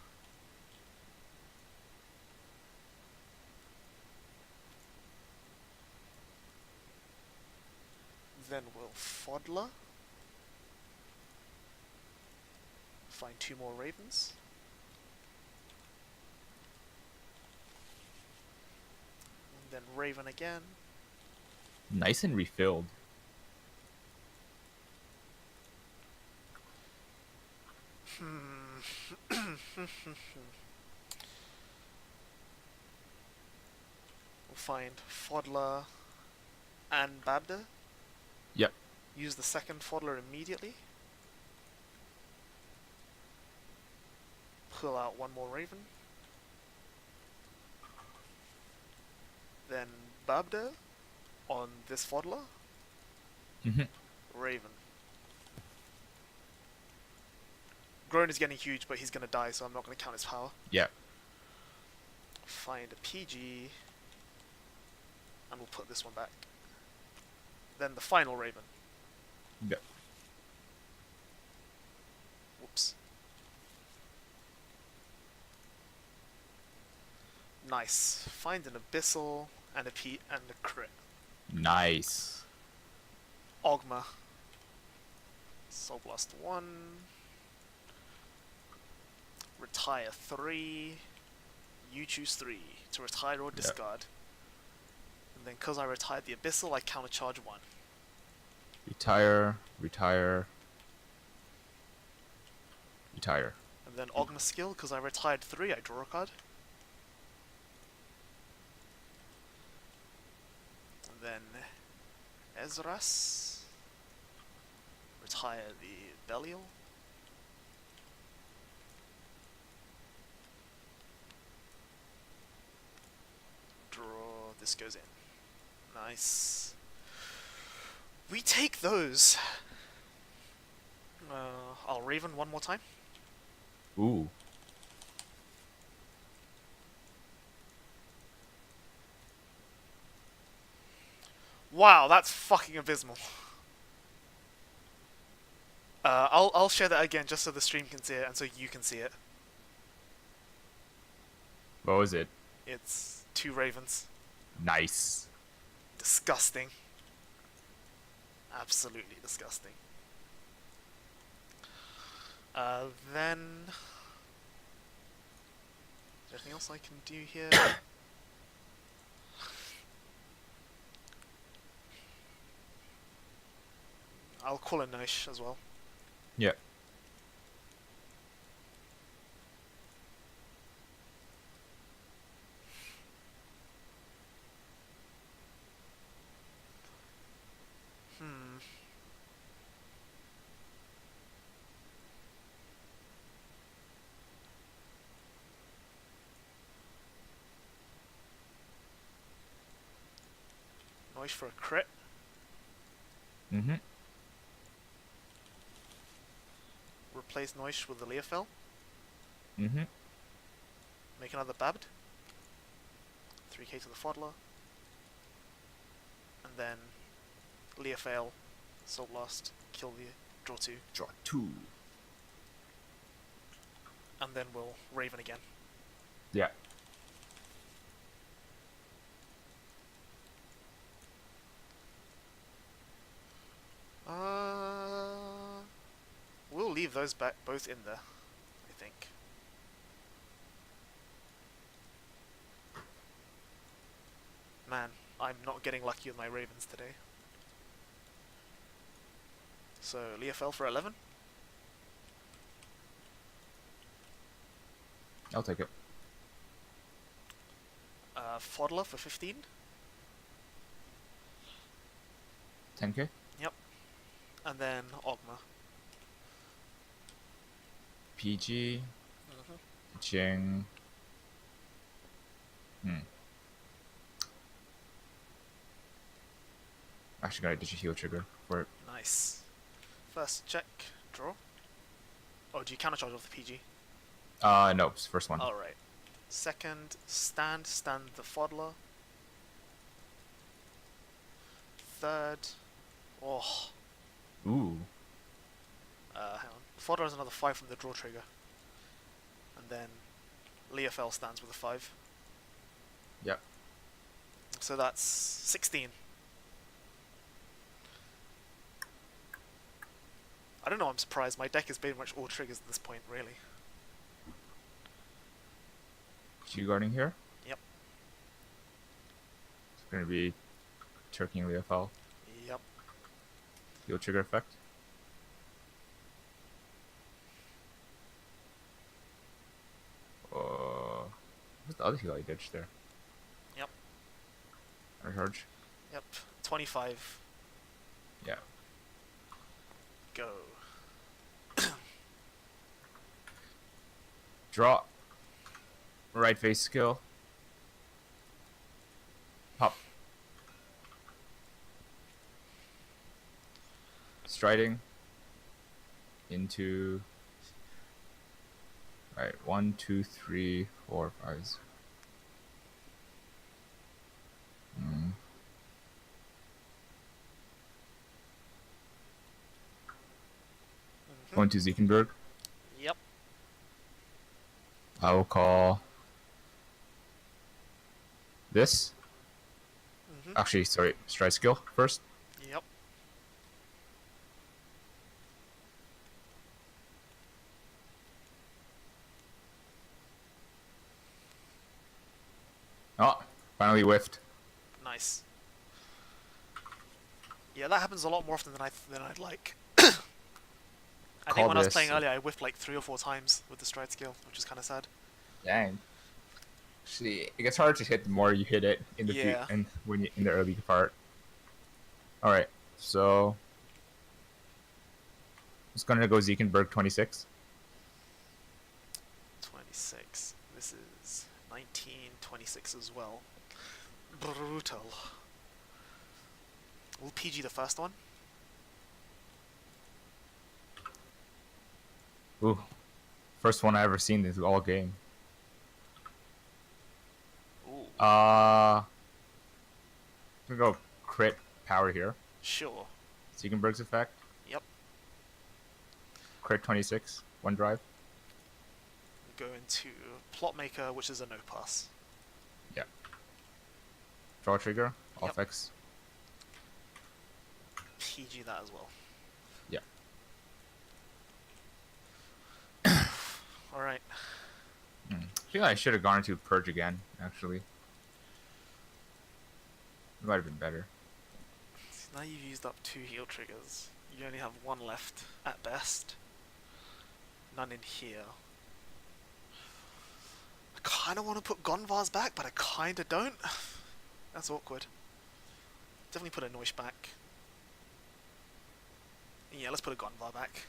Then we'll Fodler. Find 2 more Ravens. And then Raven again. Nice and refilled. We'll find Fodler and Babda. Yep. Use the second Fodler immediately. Pull out 1 more Raven. Then Babda on this Fodler. Raven. Groan is getting huge, but he's gonna die, so I'm not gonna count his power. Yeah. Find a PG. And we'll put this one back. Then the final Raven. Yep. Whoops. Nice. Find an Abyssal and a P and a crit. Nice. Ogma. Soul Blast 1. Retire 3. You choose 3 to retire or discard. And then because I retired the Abyssal, I countercharge 1. Retire, retire, retire. And then Ogma skill, because I retired 3, I draw a card. And then Ezras. Retire the Belial. Draw, this goes in. Nice. We take those. I'll Raven 1 more time. Ooh. Wow, that's fucking abysmal. I'll share that again just so the stream can see it and so you can see it. What was it? It's 2 Ravens. Nice. Disgusting. Absolutely disgusting. Then... Is there anything else I can do here? I'll call a Noish as well. Yeah. Hmm. Noish for a crit. Mm-hmm. Replace Noish with the Leofel. Mm-hmm. Make another Babbed. 3k to the Fodler. And then Leofel, Soul Blast, kill the draw 2. Draw 2. And then we'll Raven again. Yeah. We'll leave those back both in there, I think. Man, I'm not getting lucky with my Ravens today. So, Leofel for 11. I'll take it. Fodler for 15. 10k. Yep. And then Ogma. PG. Mm-hmm. Jing. Actually, gotta ditch a heal trigger for it. Nice. First check, draw. Oh, do you countercharge off the PG? No, it's the first one. Alright. Second, stand the Fodler. Third, oh, Ooh. hang on. Fodder has another 5 from the draw trigger. And then Leofel stands with a 5. Yep. So that's 16. I don't know, I'm surprised. My deck is pretty much all triggers at this point, really. Q guarding here. Yep. It's gonna be Turkey and Leofel. Yep. Heal trigger effect. What's the other heal I ditched there? Yep. Recharge. Yep. 25. Yeah. Go. Draw. Right face skill. Pop. Striding. Into. Alright, 1, 2, 3, 4, 5. Going to Zekenberg. Yep. I will call this. Actually, sorry, stride skill first. Yep. Oh, finally whiffed. Nice. Yeah, that happens a lot more often than I'd like. I think Call when I was this. playing earlier, I whiffed like 3 or 4 times with the stride skill, which is kind of sad. Dang. Actually, it gets harder to hit the more you hit it in the Yeah. and when you in the early part. All right, so it's gonna go Zekenberg 26. 26. This is 19, 26 as well. Brutal. We'll PG the first one. Ooh, first one I ever seen this all game. Ooh. I'm gonna go crit power here. Sure. Zekenberg's effect. Yep. Crit 26, 1 drive. Go into Plotmaker, which is a no pass. Yeah. Draw trigger. Yep. Off X. PG that as well. Yeah. Alright. I feel like I should have gone to Purge again, actually. It might have been better. Now you've used up 2 heal triggers. You only have 1 left at best. None in here. I kind of want to put Gonvar's back, but I kind of don't. That's awkward. Definitely put a Noish back. Yeah, let's put a Gonvar back.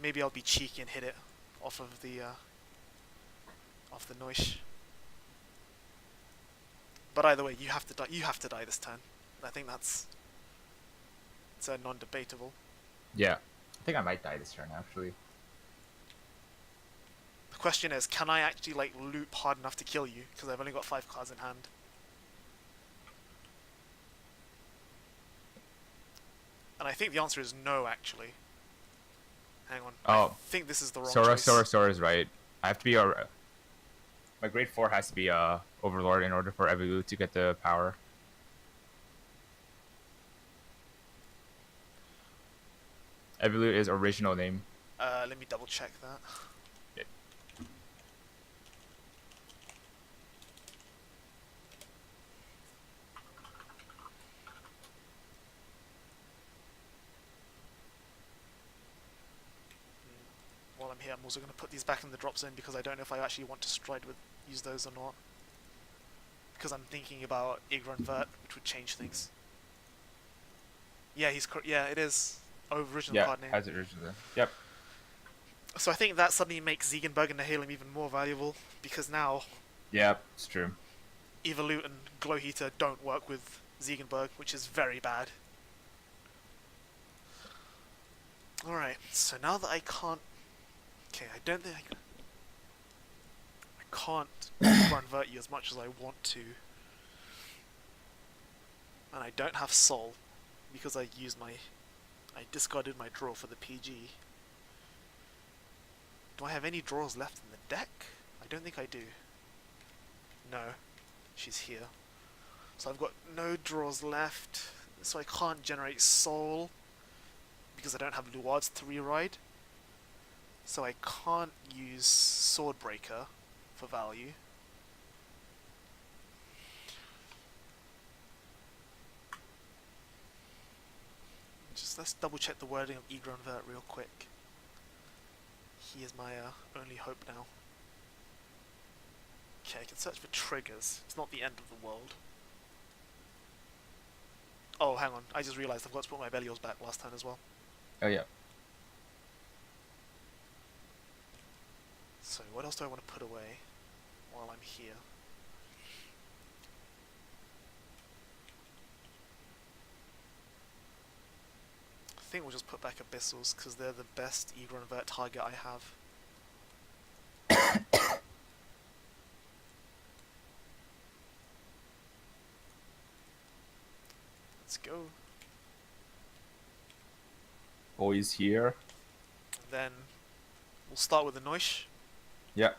Maybe I'll be cheeky and hit it off of the Noish. But either way, you have to die. You have to die this turn. I think it's non-debatable. Yeah. I think I might die this turn, actually. The question is, can I actually like loop hard enough to kill you? Because I've only got 5 cards in hand. And I think the answer is no, actually. Hang on. I think this is the wrong choice. Sora is right. I have to be my grade 4 has to be Overlord in order for Evolute to get the power. Evolute is original name. Let me double check that. Yeah. While I'm here, I'm also going to put these back in the drop zone because I don't know if I actually want to use those or not. Because I'm thinking about Igranvert, which would change things. Yeah, yeah, it is. Original card name. Yeah, has it originally. Yep. So I think that suddenly makes Ziegenberg and Nihilum even more valuable, because now... Yeah, it's true. Evolute and Glow Heater don't work with Ziegenberg, which is very bad. Alright, so now that I can't... Okay, I don't think I can't convert you as much as I want to. And I don't have Soul, because I discarded my draw for the PG. Do I have any draws left in the deck? I don't think I do. No. She's here. So I've got no draws left. So I can't generate Soul, because I don't have Luard's to reride. So I can't use Swordbreaker for value. Let's double check the wording of Igranvert real quick. He is my only hope now. Okay, I can search for triggers. It's not the end of the world. Oh, hang on. I just realised I've got to put my Belials back last time as well. Oh, yeah. So, what else do I want to put away while I'm here? I think we'll just put back Abyssals, because they're the best Igranvert target I have. Let's go. Boys here. And then we'll start with the Noish. Yeah.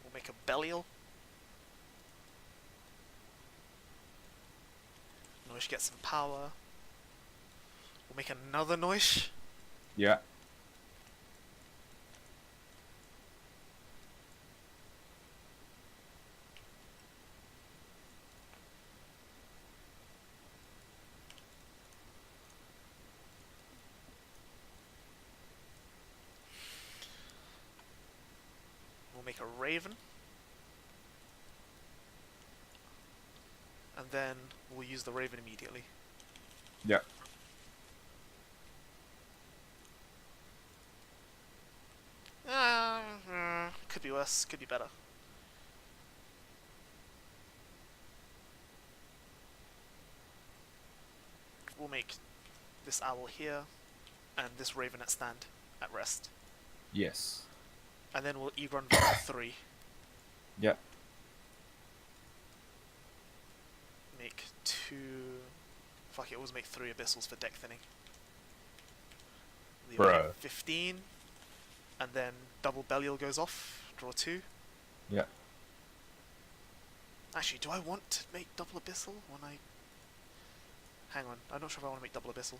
We'll make a Belial. Noish gets some power. We'll make another Noish. Yeah. We'll make a Raven. And then we'll use the Raven immediately. Yeah. Could be worse, could be better. We'll make this Owl here, and this Raven at stand, at rest. Yes. And then we'll Egron for 3. Yeah. Make 2... Fuck it, we'll make 3 Abyssals for deck thinning. Bruh. 15, and then double Belial goes off, draw 2. Yeah. Actually, do I want to make double Abyssal when I... Hang on, I'm not sure if I want to make double Abyssal.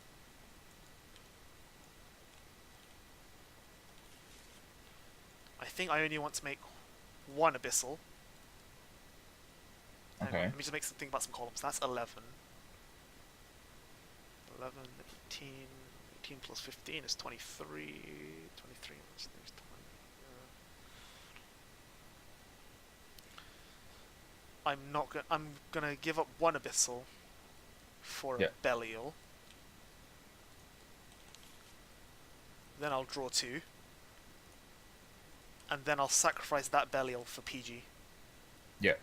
I think I only want to make 1 Abyssal. Okay. Let me just think about some columns. That's 11. 11, 18, 18 plus 15 is 23. 23 minus 3 is 20. I'm gonna give up one Abyssal for a Yeah. Belial. Then I'll draw 2. And then I'll sacrifice that Belial for PG. Yeah.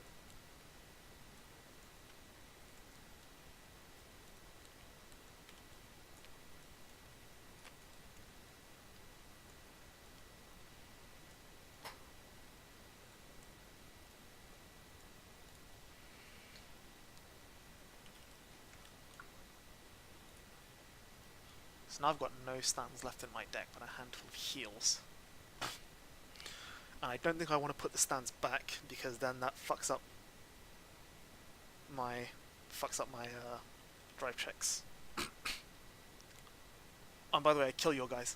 So now I've got no stands left in my deck, but a handful of heals. And I don't think I want to put the stands back, because then that fucks up my drive checks. And by the way, I kill your guys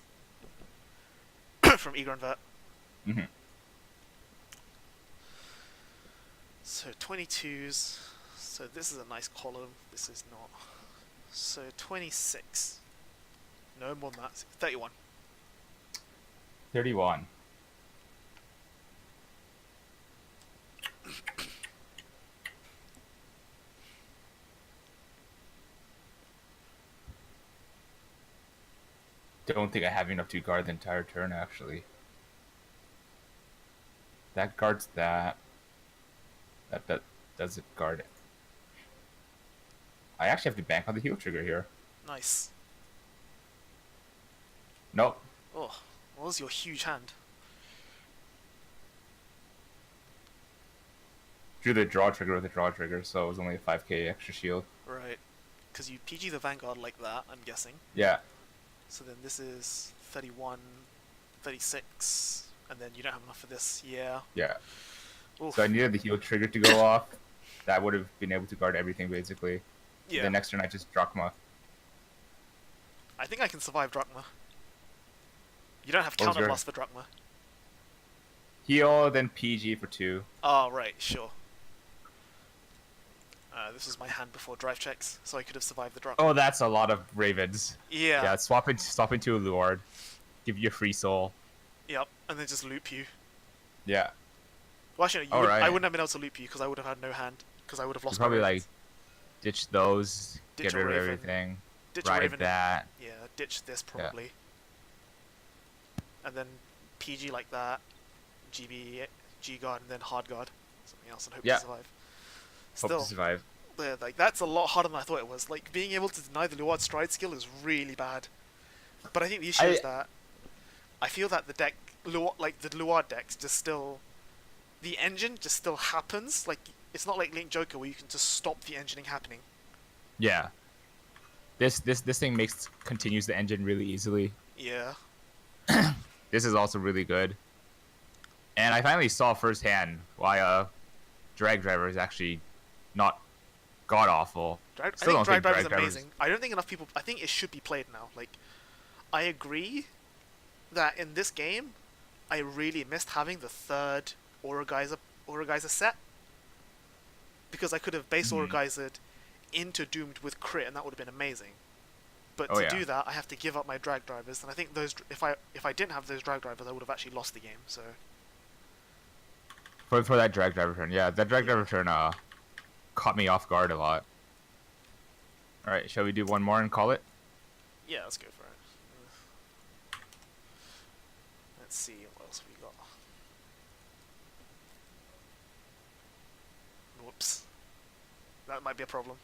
from Eager and Vert. Mm-hmm. So 22s. So this is a nice column. This is not. So 26. No more than that. 31. 31. Don't think I have enough to guard the entire turn, actually. That guards that. That does it guard it. I actually have to bank on the heal trigger here. Nice. Nope. Oh, what was your huge hand? Drew the draw trigger with the draw trigger, so it was only a 5k extra shield. Right. Because you PG the Vanguard like that, I'm guessing. Yeah. So then this is 31, 36, and then you don't have enough for this. Yeah. Yeah. Oof. So I needed the heal trigger to go off. That would have been able to guard everything, basically. Yeah. The next turn I just Drachma. I think I can survive Drachma. You don't have What was counter your- blast for Drachma. Heal, then PG for 2. Oh, right, sure. This was my hand before drive checks, so I could have survived the Drachma. Oh, that's a lot of Ravens. Yeah. Yeah, swap into a Lord. Give you a free soul. Yep, and then just loop you. Yeah. Well, actually, no, Alright. I wouldn't have been able to loop you because I would have had no hand. Because I would have lost Probably my like Ravens. ditch those, Ditch get a rid of Raven. everything, Ditch a ride Raven. that. Yeah, ditch this probably. And then PG like that. GB, G-Guard, and then Hard Guard. Something else and hope Yeah. to survive. Hope Still, to survive. like that's a lot harder than I thought it was. Like being able to deny the Luard stride skill is really bad. But I think the issue is that I feel that the deck, like the Luard decks, just still, the engine just still happens. Like it's not like Link Joker where you can just stop the engineing happening. Yeah. This thing continues the engine really easily. Yeah. This is also really good. And I finally saw firsthand why drag driver is actually not god awful. I Still think don't Drag think Driver is Drag Driver's- amazing. I don't think enough people. I think it should be played now. Like, I agree that in this game, I really missed having the third Aura Geyser set because I could have base Aura Geysered into Doomed with crit, and that would have been amazing. But to do that, I have to give up my drag drivers, and I think those if I didn't have those drag drivers, I would have actually lost the game. So For that drag driver turn, yeah, that drag driver turn caught me off guard a lot. All right, shall we do one more and call it? yeah, let's go for it. Let's see what else we got. Whoops, that might be a problem.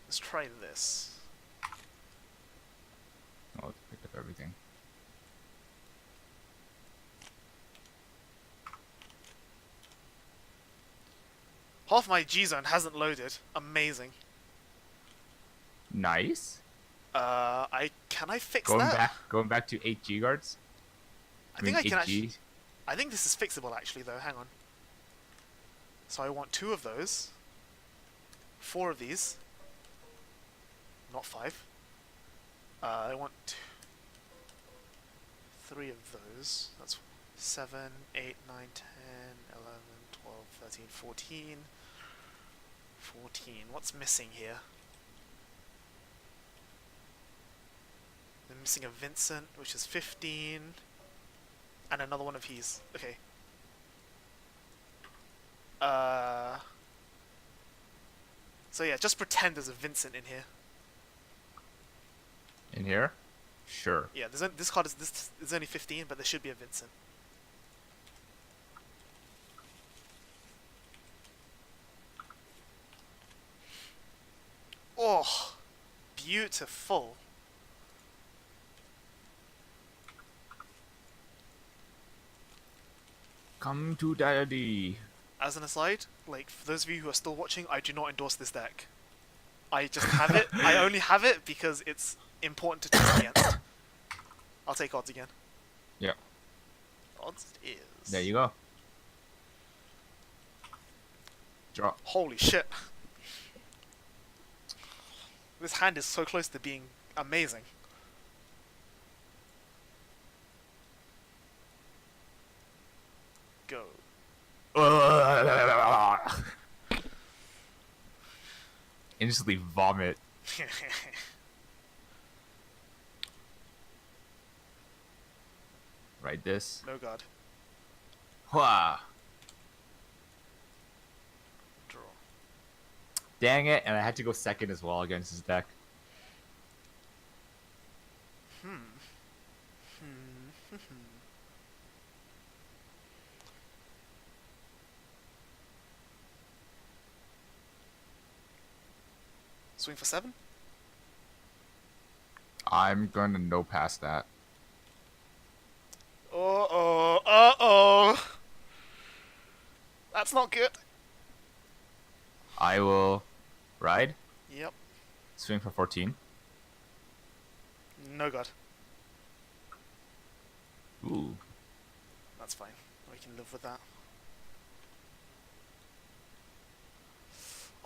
Let's try this. Oh, let's pick up everything. Half my G-Zone hasn't loaded. Amazing. Nice. Can I fix Going that? going back to 8 G guards. I think I can 8 actually. G. I think this is fixable actually though. Hang on. So I want 2 of those. 4 of these. Not 5. I want 3 of those. That's 7, 8, 9, 10, 11, 12, 13, 14. 14. What's missing here? missing a Vincent, which is 15, and another one of his. Okay. So yeah, just pretend there's a Vincent in here. In here? Sure. Yeah, this card is only 15, but there should be a Vincent. Oh, beautiful. Come to daddy. As an aside, like, for those of you who are still watching, I do not endorse this deck. I just have it. I only have it because it's important to test against. I'll take odds again. Yeah. Odds is... There you go. Draw. Holy shit. This hand is so close to being amazing. Go. Instantly vomit. Right this. No god. Hua. Draw. Dang it, and I had to go second as well against his deck. Swing for 7? I'm gonna no past that. Uh-oh, uh-oh. That's not good. I will ride. Yep. Swing for 14. No god. Ooh. That's fine. We can live with that.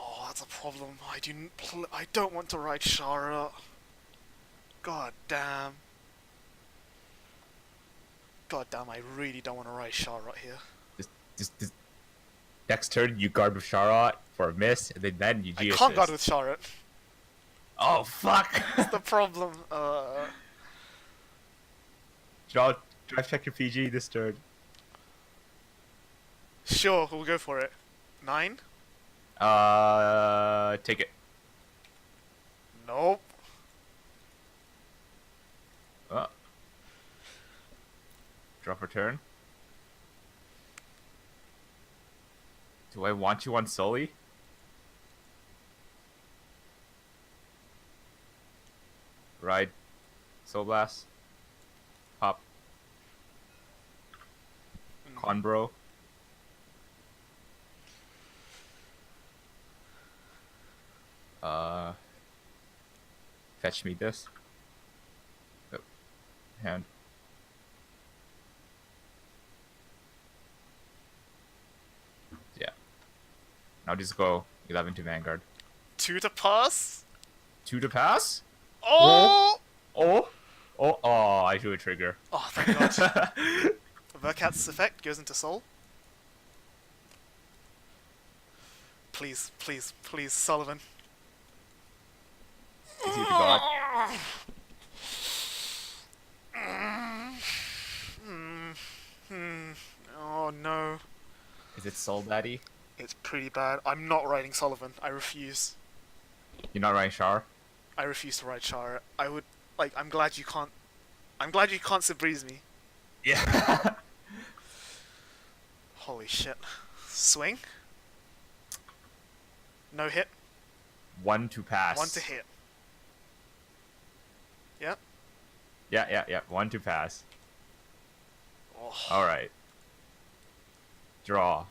Oh, that's a problem. I don't want to ride Shara. God damn. God damn, I really don't want to ride Shara here. This next turn you guard with Charlotte for a miss, and then you I G can't assist. guard with Shara. Oh fuck! That's the problem. Draw, drive check your PG this turn. Sure, we'll go for it. 9? Take it. Nope. Drop return. Do I want you on Sully? Ride. Soul Blast. Pop. Conbro. Fetch me this. Oh. Hand. Yeah. Now just go 11 to Vanguard. 2 to pass? 2 to pass? Oh! Oh! Oh, I drew a trigger. Oh, thank god. Verkat's effect goes into Soul. Please, please, please, Sullivan. Is he the god? Oh no. Is it Soul Daddy? It's pretty bad. I'm not riding Sullivan. I refuse. You're not riding Char? I refuse to ride Shara. I would, like, I'm glad you can't Sabreeze me. Yeah. Holy shit. Swing? No hit. 1 to pass. 1 to hit. Yep. Yeah. 1 to pass. Oh. Alright. Draw.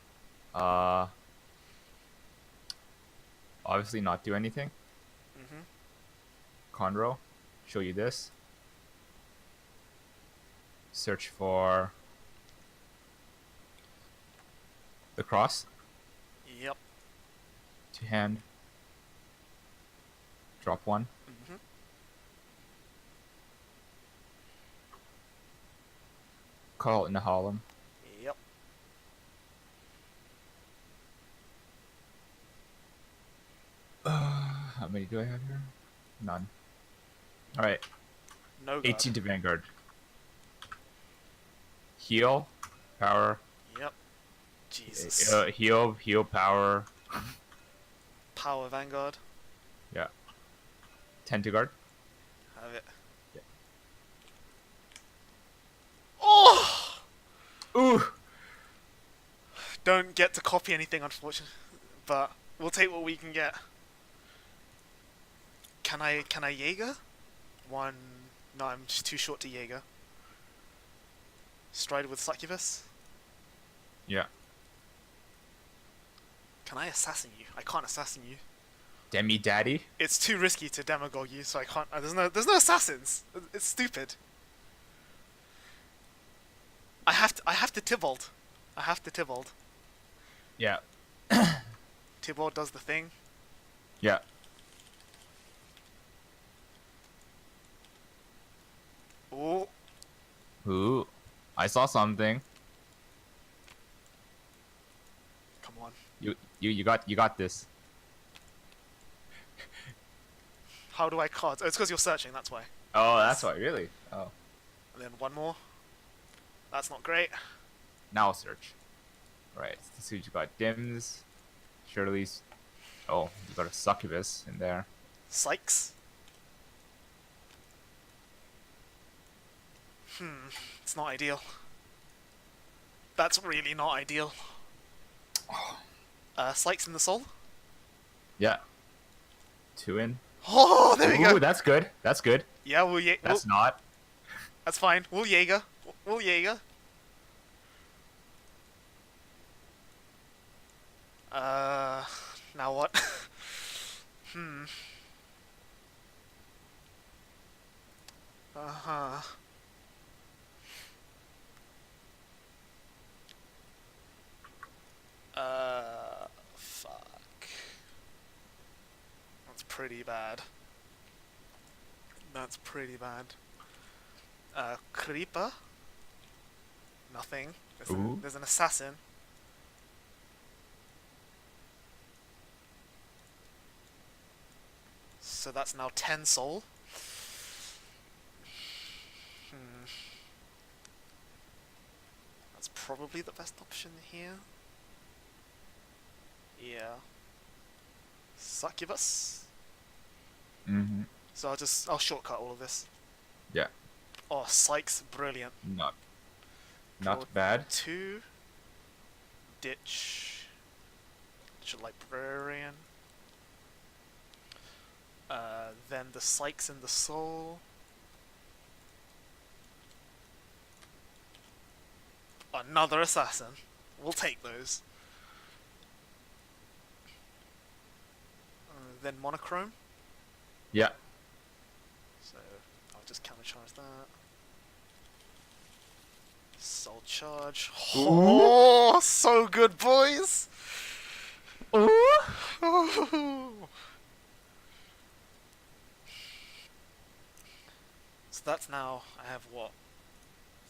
Obviously not do anything. Conroe. Show you this. Search for the cross. Yep. To hand. Drop 1. Call it in the Harlem. Yep. How many do I have here? None. Alright. No guard. 18 to Vanguard. Heal, power. Yep. Jesus. Heal, power. Power Vanguard. Yeah. 10 to guard. Have it. Yeah. Oh! Ooh! Don't get to copy anything, unfortunately. But we'll take what we can get. Can I Jaeger? One. No, I'm just too short to Jaeger. Stride with Succubus. Yeah. Can I assassin you? I can't assassin you. Demi Daddy. It's too risky to demagogue you, so I can't. There's no assassins. It's stupid. I have to Tybalt. I have to Tybalt. Yeah. Tybalt does the thing. Yeah. Oh, Ooh. I saw something. come on. You got this. How do I cards? Oh, it's because you're searching. That's why. Oh, that's why, really? Oh. And then one more. That's not great. Now search. Right. So you got Dims. Shirley's. Oh, you got a Succubus in there. Sykes. It's not ideal. That's really not ideal. Sykes in the soul. Yeah. 2 in. Oh, there we Ooh, go. that's good. That's good. Yeah, That's not. that's fine. We'll Jaeger. We'll Jaeger. Now what? Uh-huh. Fuck. That's pretty bad. That's pretty bad. Creeper? Nothing. There's an assassin. So that's now 10 soul. That's probably the best option here. Yeah. Succubus. Mm-hmm. So I'll shortcut all of this. Yeah. Oh, Sykes, brilliant. Not Draw bad. 2. Ditch Librarian. Then the Sykes in the Soul. Another assassin. We'll take those. Then Monochrome. Yeah. So I'll just countercharge that. Soul Charge. Oh, so good, boys! Ooh. So that's now, I have what?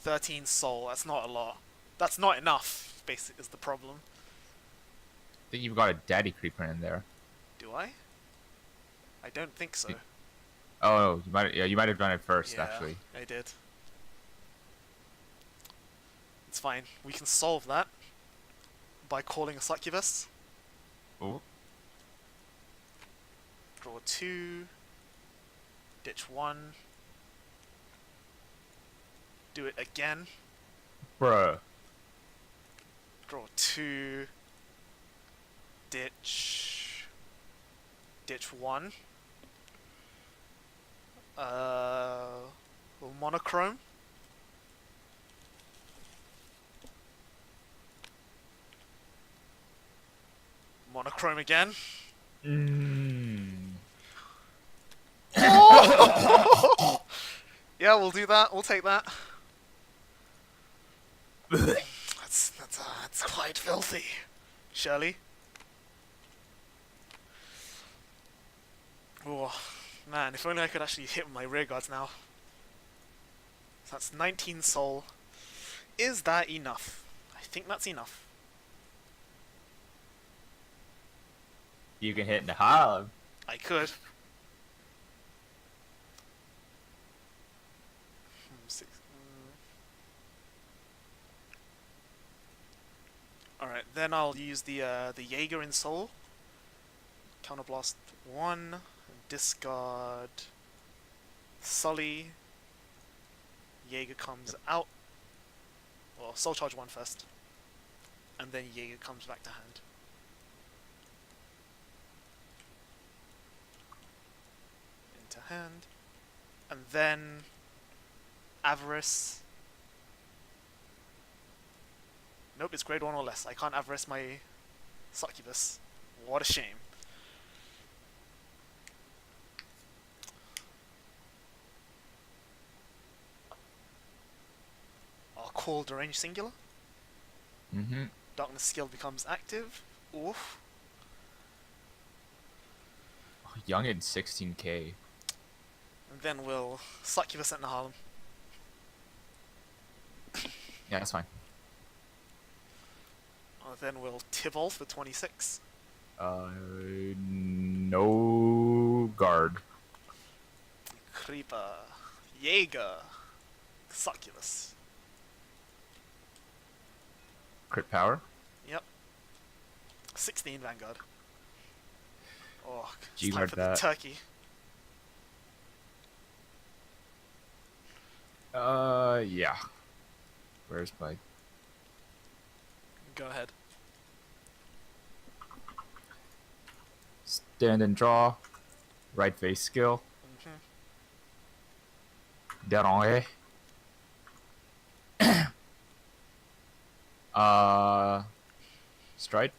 13 soul, that's not a lot. That's not enough, basically, is the problem. I think you've got a Daddy Creeper in there. Do I? I don't think so. Oh, no, you might have done it first, Yeah, actually. I did. It's fine. We can solve that by calling a Succubus. Ooh. Draw 2. Ditch 1. Do it again. Bruh. Draw 2. Ditch 1. Monochrome. Monochrome again. Oh! Yeah, we'll do that. We'll take that. That's quite filthy. Shirley. Oh, man, if only I could actually hit my rear guards now. That's 19 soul. Is that enough? I think that's enough. You can hit the Harlem. I could. Alright, then I'll use the Jaeger in Soul. Counterblast 1, discard Sully. Jaeger comes out. Well, Soul Charge 1 first. And then Jaeger comes back to hand. Into hand. And then Avarice. Nope, it's grade 1 or less. I can't Avarice my Succubus. What a shame. I'll call Deranged Singular. Mm-hmm. Darkness skill becomes active. Oof. Young at 16k. And then we'll Succubus at Nahalem. Yeah, that's fine. Then we'll Tibble for 26. No guard. Creeper. Jaeger. Succubus. Crit power. Yep. 16 Vanguard. Oh, it's G time guard for that. the turkey. Yeah. Where's my... Go ahead. Stand and draw. Right face skill. Déranger. Stride.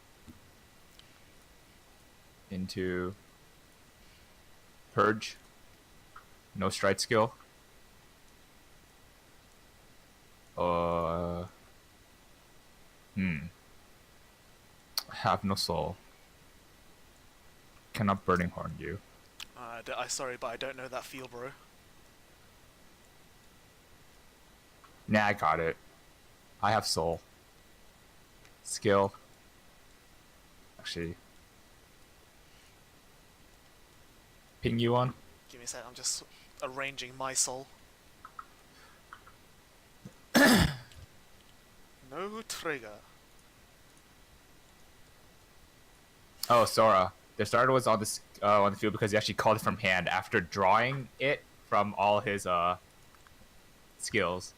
Into Purge. No stride skill. Have no soul. Cannot burning horn you. Sorry, but I don't know that feel, bro. Nah, I got it. I have soul. Skill. Actually. Ping you on. Give me a sec, I'm just arranging my soul. No trigger. Oh, Sora. The starter was on this on the field because he actually called it from hand after drawing it from all his skills.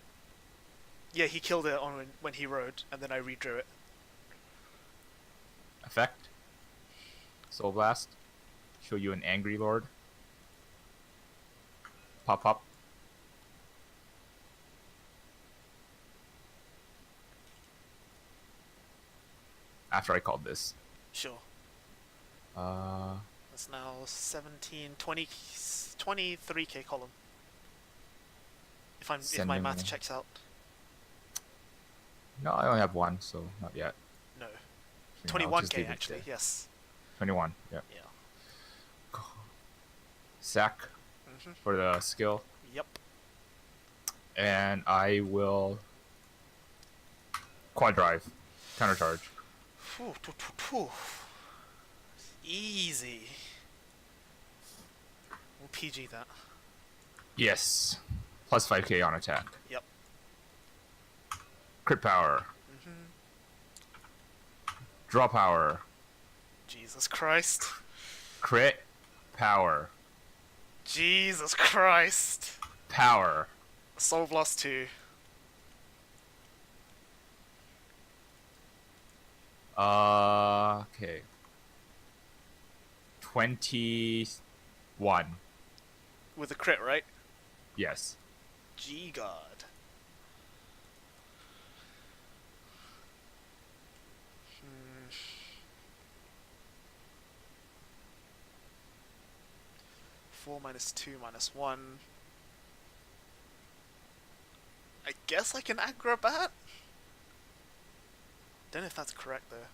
Yeah, he killed it on when he rode, and then I redrew it. Effect. Soul Blast. Show you an Angry Lord. Pop up. After I called this. Sure. That's now 17, 20, 23k column. If my Sending math me. checks out. No, I only have one, so not yet. No. So, you know, I'll just 21k leave it actually, there. yes. 21, yeah. Yeah. Sack for the skill. Yep. And I will quad drive. Counter charge. Phew, phew, phew, phew. Easy. We'll PG that. Yes. Plus 5k on attack. Yep. Crit power. Draw power. Jesus Christ. Crit power. Jesus Christ. Power. Soul Blast 2. Okay. 21. With a crit, right? Yes. G-God. 4 minus 2 minus 1. I guess I can acrobat? Don't know if that's correct though.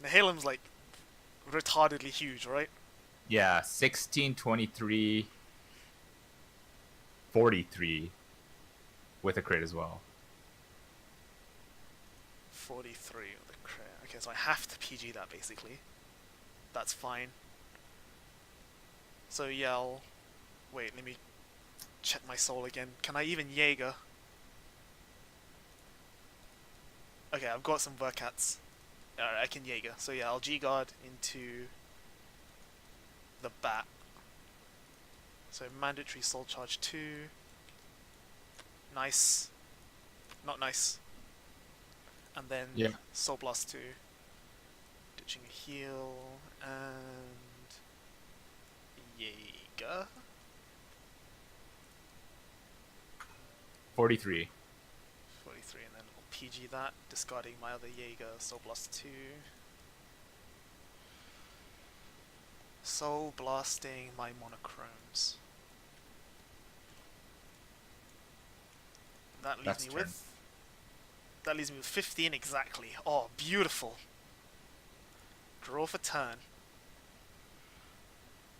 Nahalem's like retardedly huge, right? Yeah, 16, 23, 43 with a crit as well. 43 with a crit. Okay, so I have to PG that basically. That's fine. So yeah, I'll... Wait, let me check my soul again. Can I even Jaeger? Okay, I've got some Verkats. I can Jaeger. So yeah, I'll G-Guard into the bat. So mandatory Soul Charge 2. Nice. Not nice. And then Yeah. Soul Blast 2. Ditching a heal. And Jaeger. 43. 43, and then I'll PG that, discarding my other Jaeger, Soul Blast 2. Soul Blasting my Monochromes. That leaves me with... That leaves me with 15 exactly. Oh, beautiful. Draw for turn.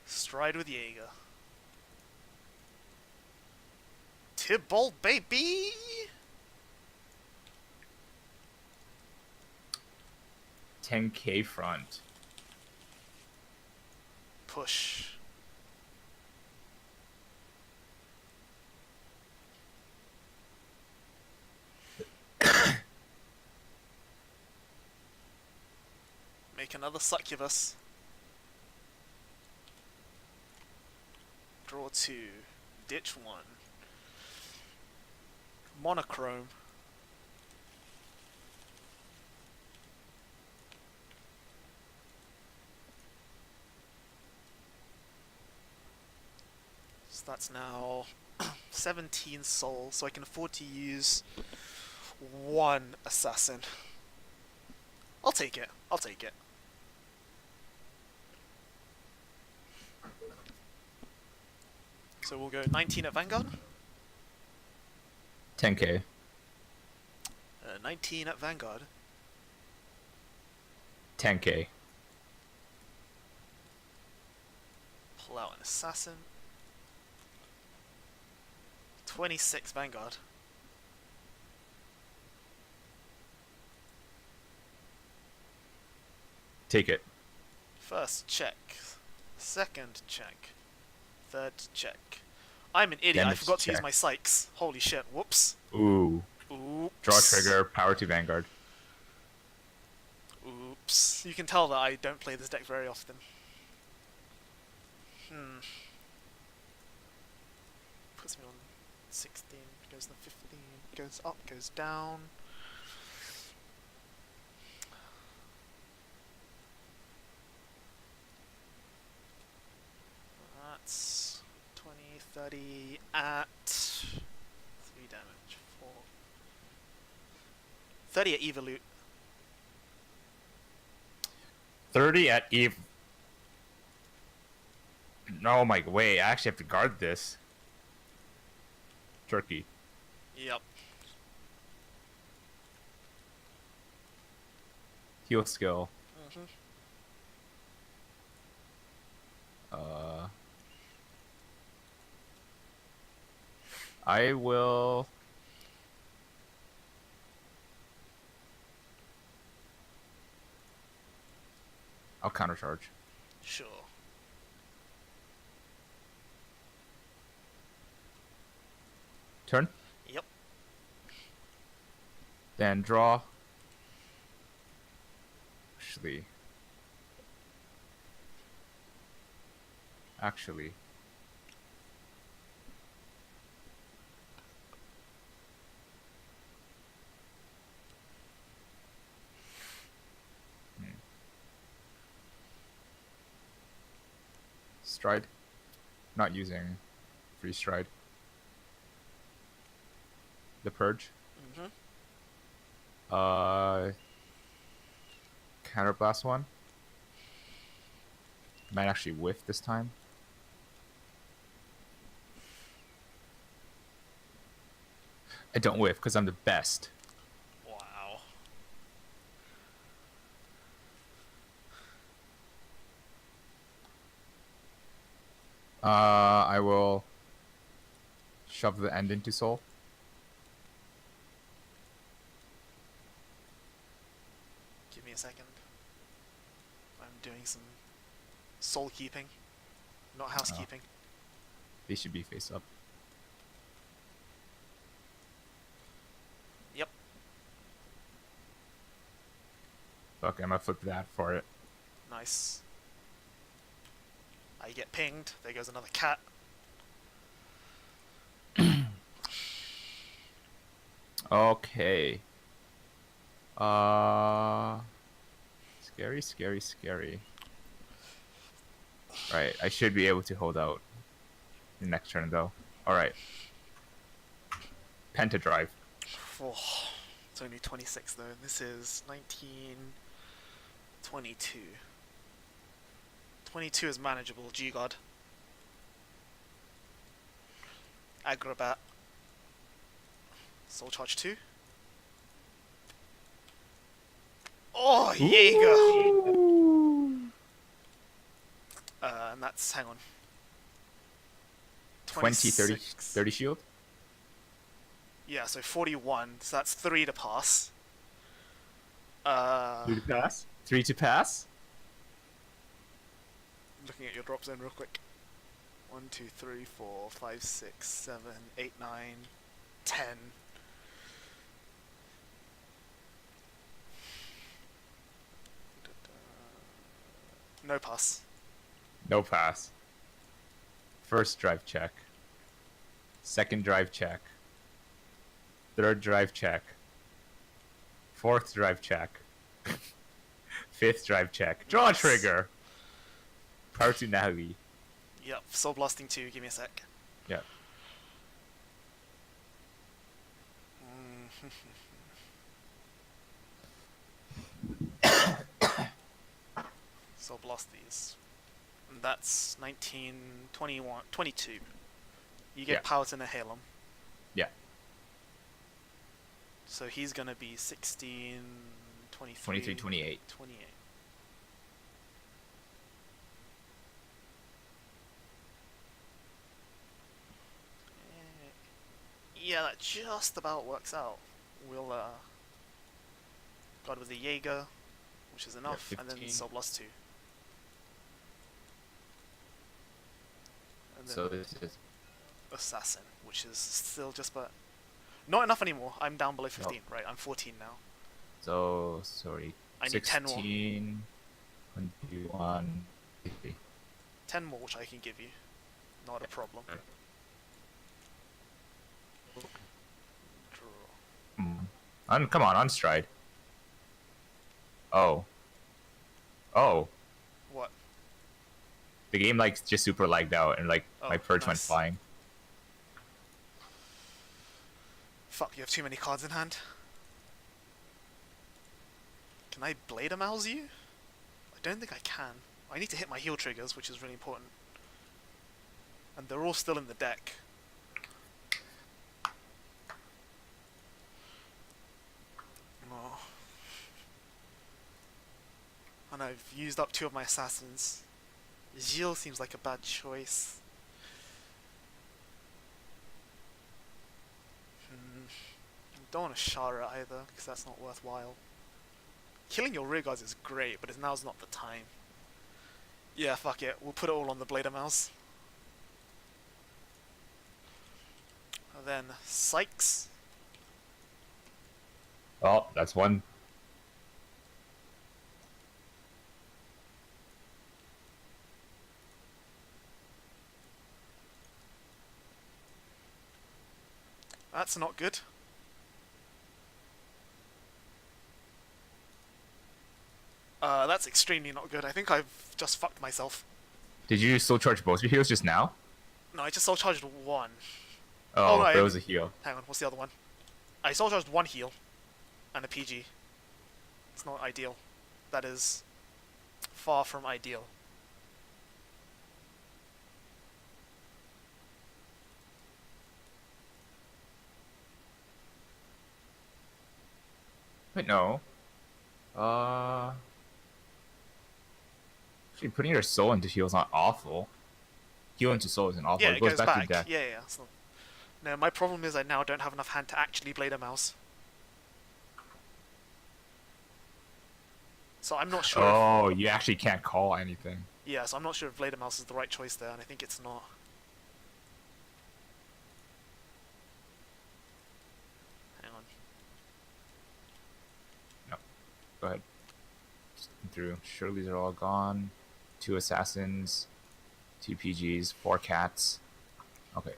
Stride with Jaeger. Tibalt, baby! $10K front. Push. Make another succubus. Draw 2. Ditch 1. Monochrome. So that's now 17 souls, so I can afford to use one assassin. I'll take it. I'll take it. So we'll go 19 at Vanguard. 10K. 19 at Vanguard. 10K. Pull out an assassin. 26 Vanguard. Take it. First check. Second check. Third check. I'm an idiot. I Damage forgot to use check. my psychs. Holy shit. Whoops. Ooh. Oops. Draw trigger, power to Vanguard. Oops. You can tell that I don't play this deck very often. Puts me on 16, goes to 15, goes up, goes down. That's 20, 30 at 3 damage, 4. 30 at Evolute. 30 at Eve. No, my way. I actually have to guard this. Turkey. Yep. Heal skill. Mm-hmm. I will. I'll countercharge. Sure. Turn. Yep. Then draw. Actually. Stride. Not using free stride. The purge. Mm-hmm. Counterblast one. Might actually whiff this time. I don't whiff because I'm the best. Wow. I will shove the end into soul. Give me a second. I'm doing some soul keeping, not housekeeping. They should be face up. Yep. Fuck, I'm gonna flip that for it. Nice. I get pinged. There goes another cat. Okay. Scary, scary, scary. Right, I should be able to hold out the next turn though. Alright. Penta drive. Oh, it's only 26 though. This is 19, 22. 22 is manageable. G-God. Aggro-Bat. Soul Charge 2. Oh, Jaeger! And that's, hang on. 20, 30 shield? Yeah, so 41. So that's 3 to pass. 3 to pass? 3 to pass? Looking at your drop zone real quick. 1, 2, 3, 4, 5, 6, 7, 8, 9, 10. No pass. No pass. First drive check. Second drive check. Third drive check. Fourth drive check. Fifth drive check. Draw Nice. trigger. Partunali. Yep, Soul Blasting 2, give me a sec. Yeah. Soul Blast these. And that's 19, 21, 22. You get Yeah. power to Nihilum. Yeah. So he's gonna be 16, 23, 23, 28. 28. Yeah, that just about works out. We'll, God with the Jaeger, which is enough, and then 15. Soul Blast 2. And then So this is Assassin, which is still just but not enough anymore. I'm down below 15, right? I'm 14 now. so sorry. I need 10 more. 16, 21, 50. 10 more, which I can give you. Not a problem. Okay. Draw. Come on, unstride. Oh. Oh. What? The game like just super lagged out and like Oh, my purge went nice. flying. Fuck, you have too many cards in hand. Can I Blade a Mouse you? I don't think I can. I need to hit my heal triggers, which is really important. And they're all still in the deck. Oh. And I've used up 2 of my assassins. Gilles seems like a bad choice. Don't want to Shara either, because that's not worthwhile. Killing your rear guards is great, but now's not the time. Yeah, fuck it. We'll put it all on the Blader Mouse. And then Sykes. Oh, that's one. That's not good. That's extremely not good. I think I've just fucked myself. Did you still charge both your heals just now? No, I just soul charged 1. Oh, no, that was a heal. Hang on, what's the other one? I soul charged 1 heal and a PG. It's not ideal. That is far from ideal. Wait, no. Actually, putting your soul into heal is not awful. Heal into soul isn't awful. Yeah, it goes back to deck. Yeah, yeah. So, no, my problem is I now don't have enough hand to actually Blade a Mouse. So I'm not sure. Oh, you actually can't call anything. Yeah, so I'm not sure if Blade a Mouse is the right choice there, and I think it's not. Hang on. No. Go ahead. through. Shirley's are all gone. 2 assassins, 2 PGs, 4 cats. Okay.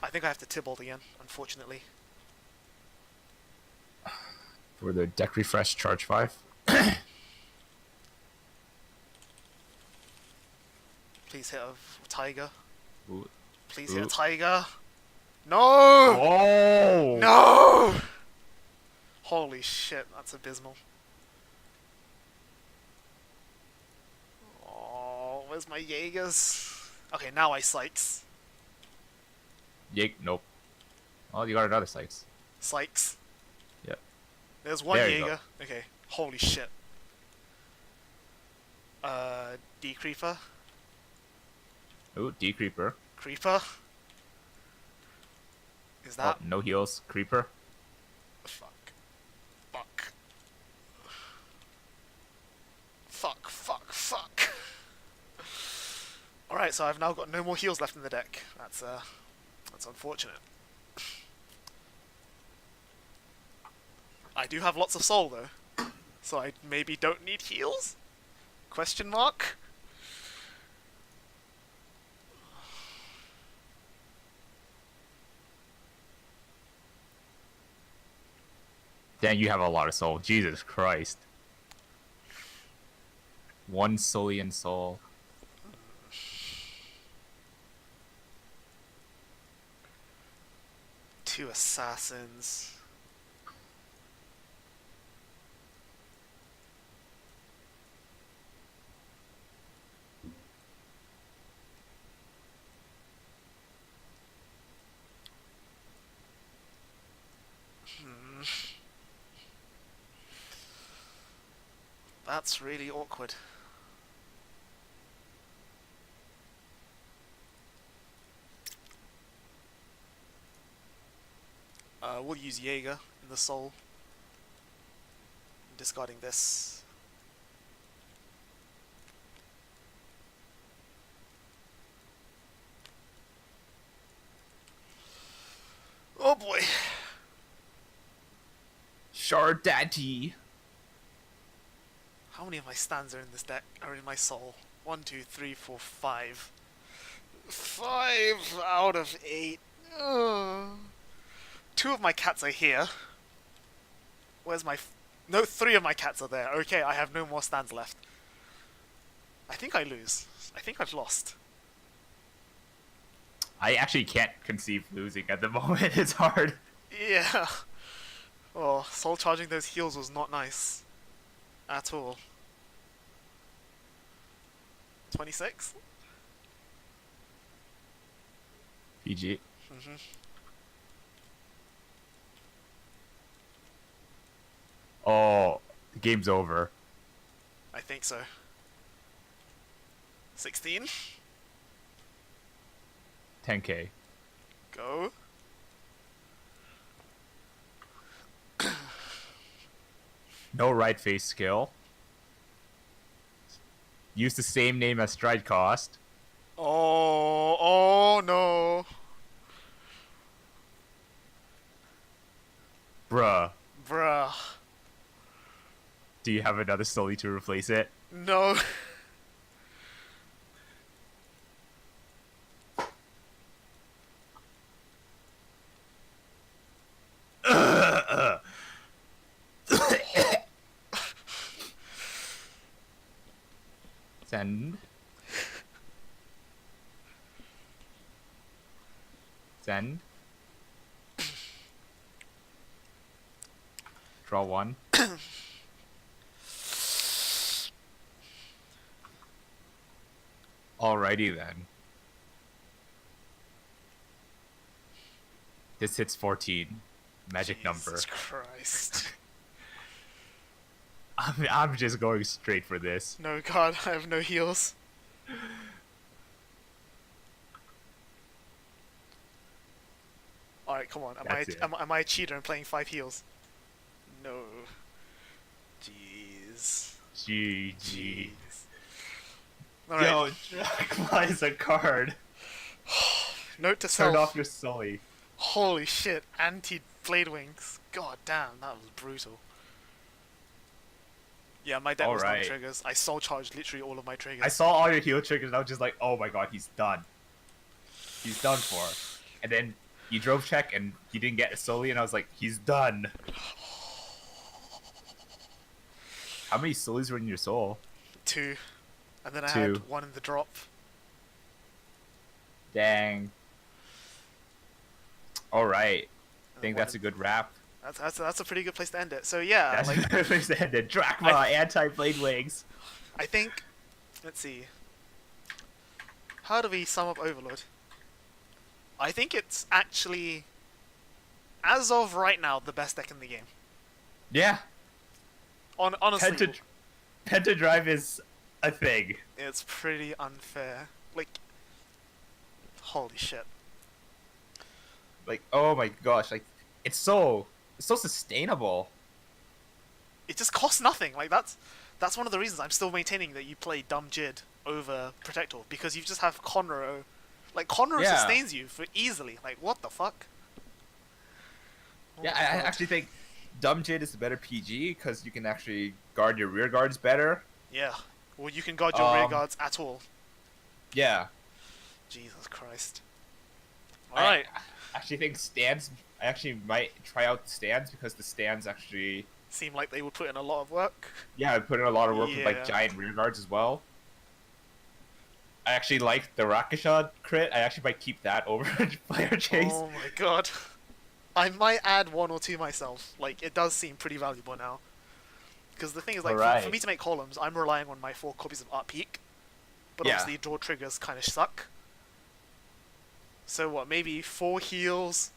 I think I have to Tybalt again, unfortunately. For the deck refresh, charge 5. Please hit a tiger. Ooh. Please Ooh. hit a tiger. No! Oh! No! Holy shit, that's abysmal. Oh, where's my Jaegers? Okay, now I Sykes. Nope. Oh, you got another Sykes. Sykes. Yep. There's one There you Jaeger. Okay, holy shit. D-Creeper. Ooh, D-Creeper. Creeper. Is that? Oh, no heals. Creeper. Fuck. Fuck. Fuck, fuck, fuck. Alright, so I've now got no more heals left in the deck. That's unfortunate. I do have lots of soul though. So I maybe don't need heals? Question mark? Dang, you have a lot of soul. Jesus Christ. 1 Solian soul. Two assassins. That's really awkward. We'll use Jaeger in the soul. Discarding this. Oh boy. Shardaddy. How many of my stands are in this deck? Are in my soul? 1, 2, 3, 4, 5. 5 out of 8. Ugh. 2 of my cats are here. Where's my... No, 3 of my cats are there. Okay, I have no more stands left. I think I lose. I think I've lost. I actually can't conceive losing at the moment. It's hard. Yeah. Oh, soul charging those heals was not nice. At all. 26? PG. Mm-hmm. Oh, the game's over. I think so. 16? 10k. Go. No right face skill. Use the same name as stride cost. Oh no. Bruh. Bruh. Do you have another Sully to replace it? No. Send. Send. Draw 1. Alrighty then. This hits 14. Magic number. Jesus Christ. I'm just going straight for this. No, God, I have no heals. Alright, come on. Am I a cheater and playing 5 heals? No. Jeez. GG. Alright. Yo, Dracula is a card. Note to self. Turn off your Sully. Holy shit, anti-blade wings. God damn, that was brutal. Yeah, my deck All was right. non-triggers. I soul charged literally all of my triggers. I saw all your heal triggers and I was just like, oh my god, he's done. He's done for. And then you drove check and you didn't get a Soli and I was like, he's done. How many Solis were in your soul? 2. And then I 2. had 1 in the drop. Dang. Alright. I And think one that's a in- good wrap. That's a pretty good place to end it. So yeah, That's like a good place to end it. Drachma, anti-blade wings. I think, let's see. How do we sum up Overlord? I think it's actually, as of right now, the best deck in the game. Yeah. Honestly, Pentadrive is a thing. it's pretty unfair. Like, holy shit. Like, oh my gosh, like it's so sustainable. It just costs nothing. Like that's one of the reasons I'm still maintaining that you play Dumb Jid over Protector, because you just have Conroe. Like Conroe Yeah. sustains you for easily. Like what the fuck? Oh Yeah, my I God. actually think Dumb Jid is a better PG because you can actually guard your rear guards better. Yeah. Well, you can guard your rear guards at all. Yeah. Jesus Christ. I Alright. actually think stands. I actually might try out the stands because the stands actually. Seem like they would put in a lot of work. Yeah, I put in a lot of work with Yeah. like giant rear guards as well. I actually like the Rakashad crit. I actually might keep that over Fire Chase. Oh my god. I might add 1 or 2 myself. Like, it does seem pretty valuable now. Because the thing is, like, Alright. for me to make columns, I'm relying on my 4 copies of Art Peak. But Yeah. obviously, draw triggers kind of suck. So what, maybe 4 heals,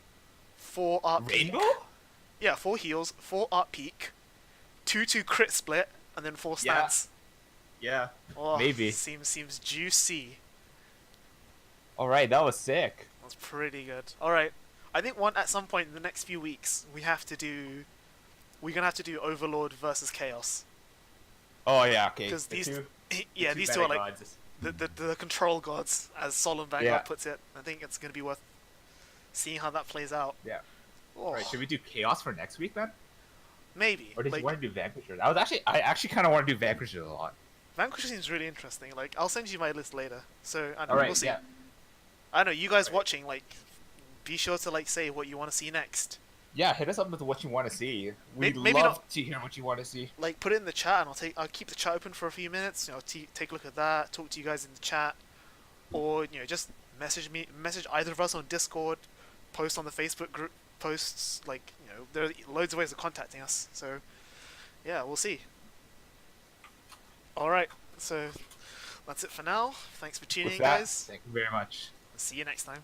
4 Art Peak. Rainbow? Yeah, 4 heals, 4 Art Peak, 2 crit split, and then 4 Yeah. stats. Yeah. Oh, Maybe. Seems juicy. Alright, that was sick. That's pretty good. Alright. I think at some point in the next few weeks, we're gonna have to do Overlord versus Chaos. Oh yeah, okay. Because The these, two- yeah, the these two two are meta like gods. the control gods, as Solemn Vanguard Yeah. puts it. I think it's gonna be worth seeing how that plays out. Yeah. Oh, Alright, should we do Chaos for next week then? maybe. Or did Like, you want to do Vanquisher? I actually kind of want to do Vanquisher a lot. Vanquisher seems really interesting. Like, I'll send you my list later. So, I don't know, Alright, we'll see. yeah. I don't know, you guys Alright. watching, like, be sure to like say what you want to see next. Yeah, hit us up with what you want to see. We'd Maybe love not- to hear what you want to see. Like, put it in the chat, and I'll keep the chat open for a few minutes. You know, take a look at that, talk to you guys in the chat, or you know, just message either of us on Discord, post on the Facebook group posts. Like, you know, there are loads of ways of contacting us. So, yeah, we'll see. All right, so that's it for now. Thanks for tuning With in, that, guys. thank you very much. See you next time.